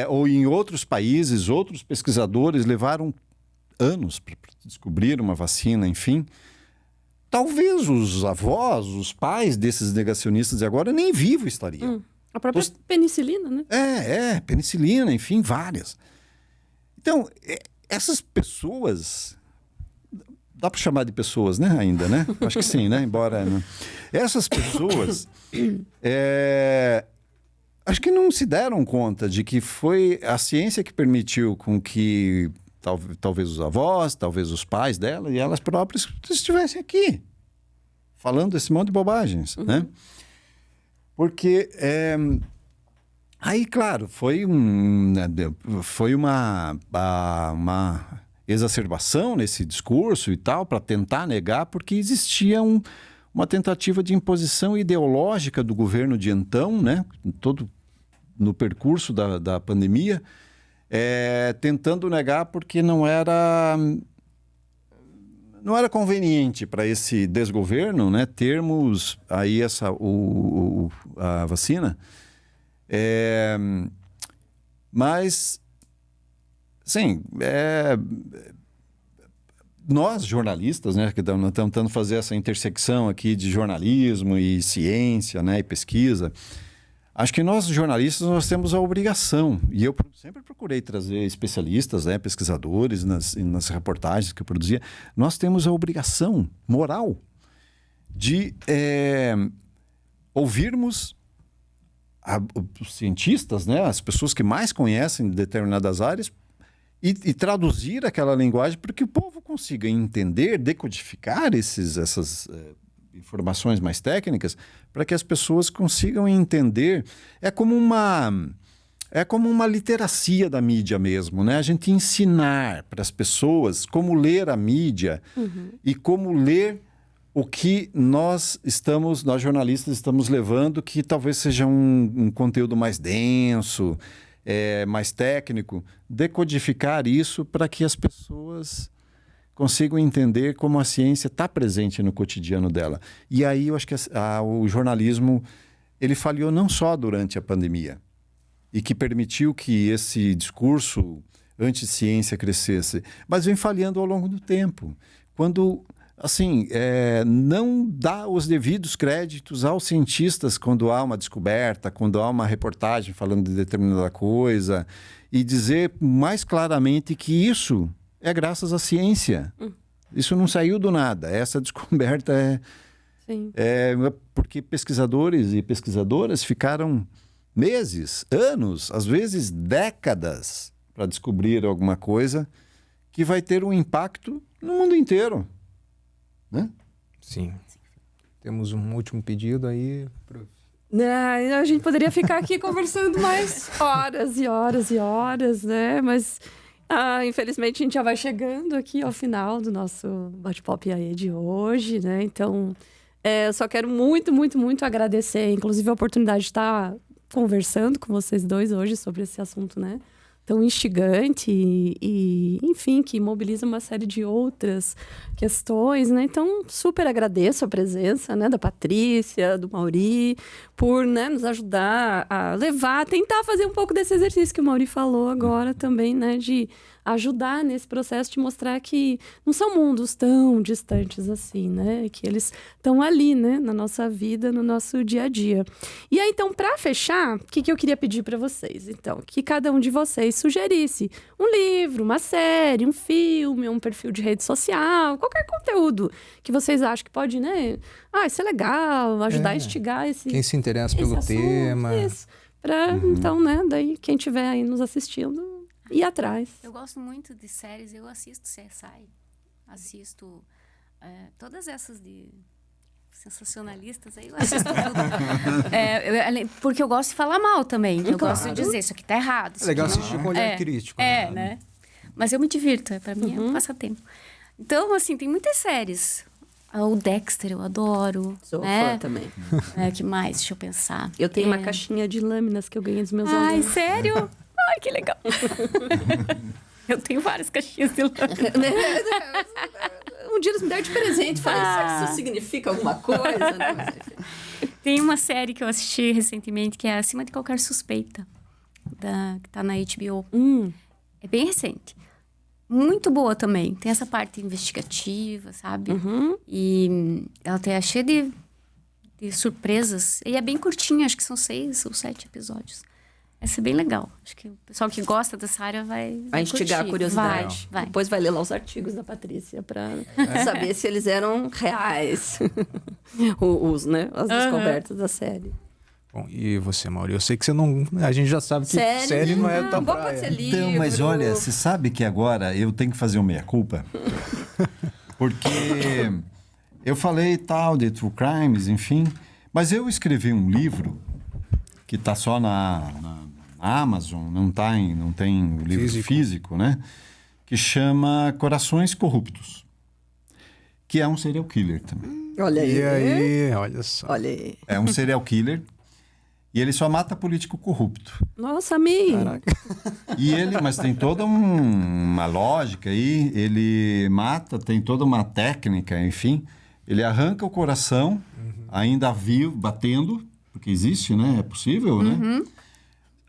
ou em outros países, outros pesquisadores levaram anos para descobrir uma vacina, enfim. Talvez os avós, os pais desses negacionistas de agora nem vivos estariam. A própria penicilina, né? Penicilina, enfim, várias. Então, essas pessoas... Dá para chamar de pessoas, né? Ainda, né? Acho que sim, né? Embora... Né? Essas pessoas... acho que não se deram conta de que foi a ciência que permitiu com que... Talvez os avós, talvez os pais dela e elas próprias estivessem aqui falando esse monte de bobagens, né? Porque aí, claro, foi uma exacerbação nesse discurso e tal para tentar negar, porque existia uma tentativa de imposição ideológica do governo de então, né? Todo no percurso da pandemia. Tentando negar porque não era conveniente para esse desgoverno, né, termos aí a vacina. Mas, sim, nós jornalistas, né, que estamos tentando fazer essa intersecção aqui de jornalismo e ciência, né, e pesquisa. Acho que nós, jornalistas, nós temos a obrigação, e eu sempre procurei trazer especialistas, né, pesquisadores nas reportagens que eu produzia, nós temos a obrigação moral de ouvirmos os cientistas, né, as pessoas que mais conhecem de determinadas áreas e traduzir aquela linguagem para que o povo consiga entender, decodificar essas informações mais técnicas, para que as pessoas consigam entender. É como uma literacia da mídia mesmo, né? A gente ensinar para as pessoas como ler a mídia e como ler o que nós jornalistas estamos levando, que talvez seja um conteúdo mais denso, mais técnico, decodificar isso para que as pessoas consigam entender como a ciência está presente no cotidiano dela. E aí eu acho que o jornalismo ele falhou não só durante a pandemia e que permitiu que esse discurso anti-ciência crescesse, mas vem falhando ao longo do tempo. Quando, assim, não dá os devidos créditos aos cientistas quando há uma descoberta, quando há uma reportagem falando de determinada coisa, e dizer mais claramente que isso é graças à ciência. Isso não saiu do nada. Essa descoberta porque pesquisadores e pesquisadoras ficaram meses, anos, às vezes décadas para descobrir alguma coisa que vai ter um impacto no mundo inteiro. Né? Sim. Temos um último pedido aí. A gente poderia ficar aqui conversando mais horas e horas e horas, né? Mas... infelizmente a gente já vai chegando aqui ao final do nosso bate-papo aí de hoje, né? Então, eu só quero muito, muito, muito agradecer, inclusive a oportunidade de estar conversando com vocês dois hoje sobre esse assunto, né? Tão instigante e, enfim, que mobiliza uma série de outras questões, né? Então, super agradeço a presença, né, da Patrícia, do Mauri, por, né, nos ajudar a tentar fazer um pouco desse exercício que o Mauri falou agora também, né, de ajudar nesse processo de mostrar que não são mundos tão distantes assim, né? Que eles estão ali, né? Na nossa vida, no nosso dia a dia. E aí, então, para fechar, o que eu queria pedir para vocês? Então, que cada um de vocês vocês sugerissem um livro, uma série, um filme, um perfil de rede social, qualquer conteúdo que vocês acham que pode, né? Isso é legal, ajudar a instigar esse Quem se interessa pelo assunto, tema. Isso. Então, né, daí quem estiver aí nos assistindo, ir atrás. Eu gosto muito de séries, eu assisto CSI, assisto todas essas de sensacionalistas, aí eu assisto tudo. Porque eu gosto de falar mal também, eu gosto de dizer, isso aqui tá errado. É legal assistir com olhar crítico. né? Mas eu me divirto, pra mim é um passatempo. Então, assim, tem muitas séries. O Dexter, eu adoro. Sou né? fã também. Que mais? Deixa eu pensar. Eu tenho uma caixinha de lâminas que eu ganhei dos meus alunos. Ai, sério? Ai, que legal. Eu tenho várias caixinhas de lâminas. Um dia eles me deram de presente. Falei, será que isso significa alguma coisa? Né? Mas, enfim. Tem uma série que eu assisti recentemente que é Acima de Qualquer Suspeita, que tá na HBO. É bem recente. Muito boa também. Tem essa parte investigativa, sabe? E ela é cheia de surpresas. E é bem curtinha, acho que são 6 ou 7 episódios. Essa é bem legal. Acho que o pessoal que gosta dessa área vai instigar curtir. a curiosidade. Vai. Depois vai ler lá os artigos da Patrícia para saber se eles eram reais. As descobertas da série. Bom, e você, Mauri? Eu sei que você não... A gente já sabe que série não é tua praia. Pode ser livro. Então, mas olha, você sabe que agora eu tenho que fazer uma meia-culpa? Porque eu falei tal de True Crimes, enfim, mas eu escrevi um livro que está só na Amazon, não tem o livro físico, né? Que chama Corações Corruptos, que é um serial killer também. Olha aí. E aí, olha só. Olha aí. É um serial killer e ele só mata político corrupto. Nossa, amei. Mas tem toda uma lógica aí, ele mata, tem toda uma técnica, enfim. Ele arranca o coração, ainda vivo, batendo, porque existe, né? É possível, né?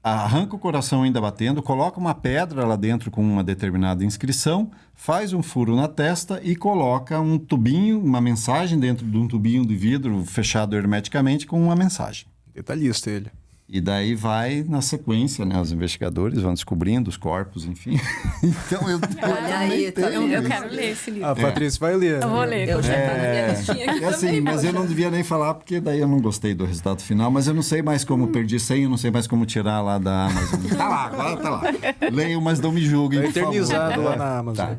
Arranca o coração ainda batendo, coloca uma pedra lá dentro com uma determinada inscrição, faz um furo na testa e coloca um tubinho, uma mensagem dentro de um tubinho de vidro fechado hermeticamente com uma mensagem. Detalhista ele. E daí vai na sequência, né? Os investigadores vão descobrindo os corpos, enfim. Então eu... Olha aí, tá vendo? Eu quero ler esse livro. A Patrícia vai ler. Eu vou ler. Eu já tá na minha listinha aqui assim, também. mas eu não devia nem falar, porque daí eu não gostei do resultado final, mas eu não sei mais como perdi senha, eu não sei mais como tirar lá da Amazon. Tá lá, agora tá lá. Leiam, mas não me julguem, Tá por favor. eternizado lá na Amazon.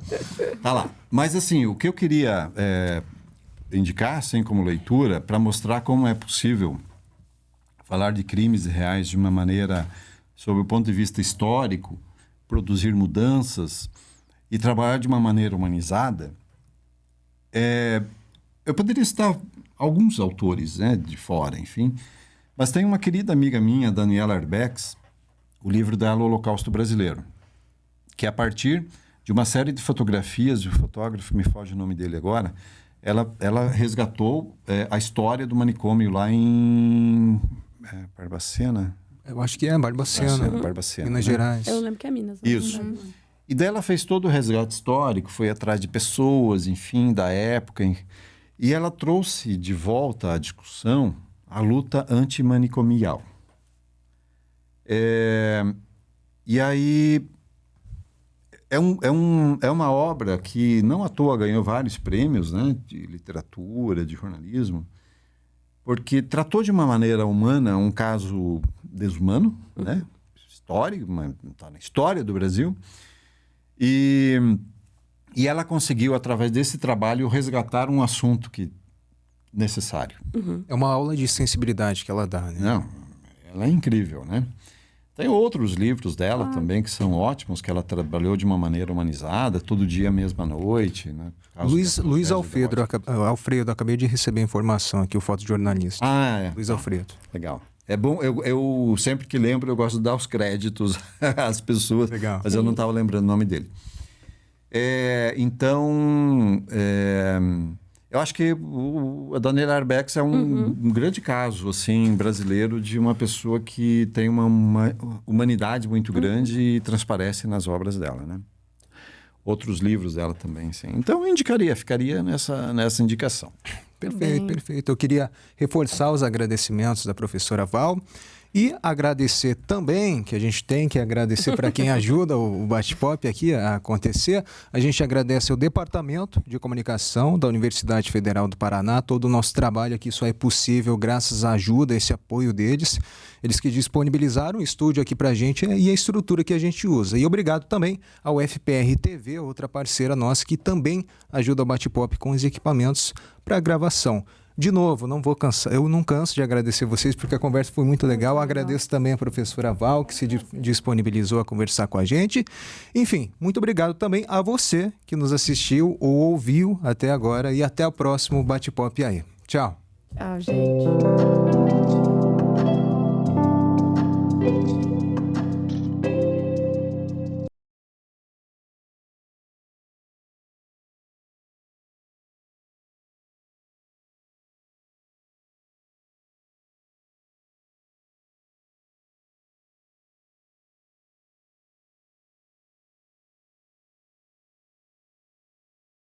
Tá lá. Mas assim, o que eu queria indicar, assim, como leitura, para mostrar como é possível falar de crimes reais de uma maneira, sob o ponto de vista histórico, produzir mudanças e trabalhar de uma maneira humanizada, eu poderia citar alguns autores, né, de fora, enfim, mas tem uma querida amiga minha, Daniela Arbex, o livro dela, O Holocausto Brasileiro, que a partir de uma série de fotografias, o fotógrafo, me foge o nome dele agora, ela resgatou a história do manicômio lá em Barbacena? Eu acho que é Barbacena. Barbacena, Minas né? Gerais. Eu lembro que é Minas. Isso. E daí ela fez todo o resgate histórico, foi atrás de pessoas, enfim, da época. E ela trouxe de volta à discussão a luta antimanicomial. E aí é uma obra que não à toa ganhou vários prêmios, né, de literatura, de jornalismo, porque tratou de uma maneira humana um caso desumano, né, histórico, está na história do Brasil, e ela conseguiu, através desse trabalho, resgatar um assunto necessário. É uma aula de sensibilidade que ela dá, né? Não, ela é incrível, né? Tem outros livros dela também que são ótimos, que ela trabalhou de uma maneira humanizada, todo dia, mesma noite, né? Luiz Alfredo, acabei de receber informação aqui, o fotojornalista. Luiz Alfredo. Legal. É bom, eu sempre que lembro, eu gosto de dar os créditos às pessoas, Legal. Mas eu não estava lembrando o nome dele. Eu acho que a Daniela Arbex é um grande caso assim, brasileiro de uma pessoa que tem uma humanidade muito grande e transparece nas obras dela, né? Outros livros dela também, sim. Então, eu ficaria nessa indicação. Perfeito, perfeito. Eu queria reforçar os agradecimentos da professora Val E agradecer também, que a gente tem que agradecer para quem ajuda o Bate-Pop aqui a acontecer. A gente agradece ao Departamento de Comunicação da Universidade Federal do Paraná, todo o nosso trabalho aqui só é possível graças à ajuda, esse apoio deles. Eles que disponibilizaram o estúdio aqui para a gente e a estrutura que a gente usa. E obrigado também ao FPR TV, outra parceira nossa, que também ajuda o Bate-Pop com os equipamentos para gravação. De novo, eu não canso de agradecer vocês, porque a conversa foi muito legal. Agradeço também a professora Val, que se disponibilizou a conversar com a gente. Enfim, muito obrigado também a você que nos assistiu ou ouviu até agora. E até o próximo Bate-Pop aí. Tchau. Tchau, gente.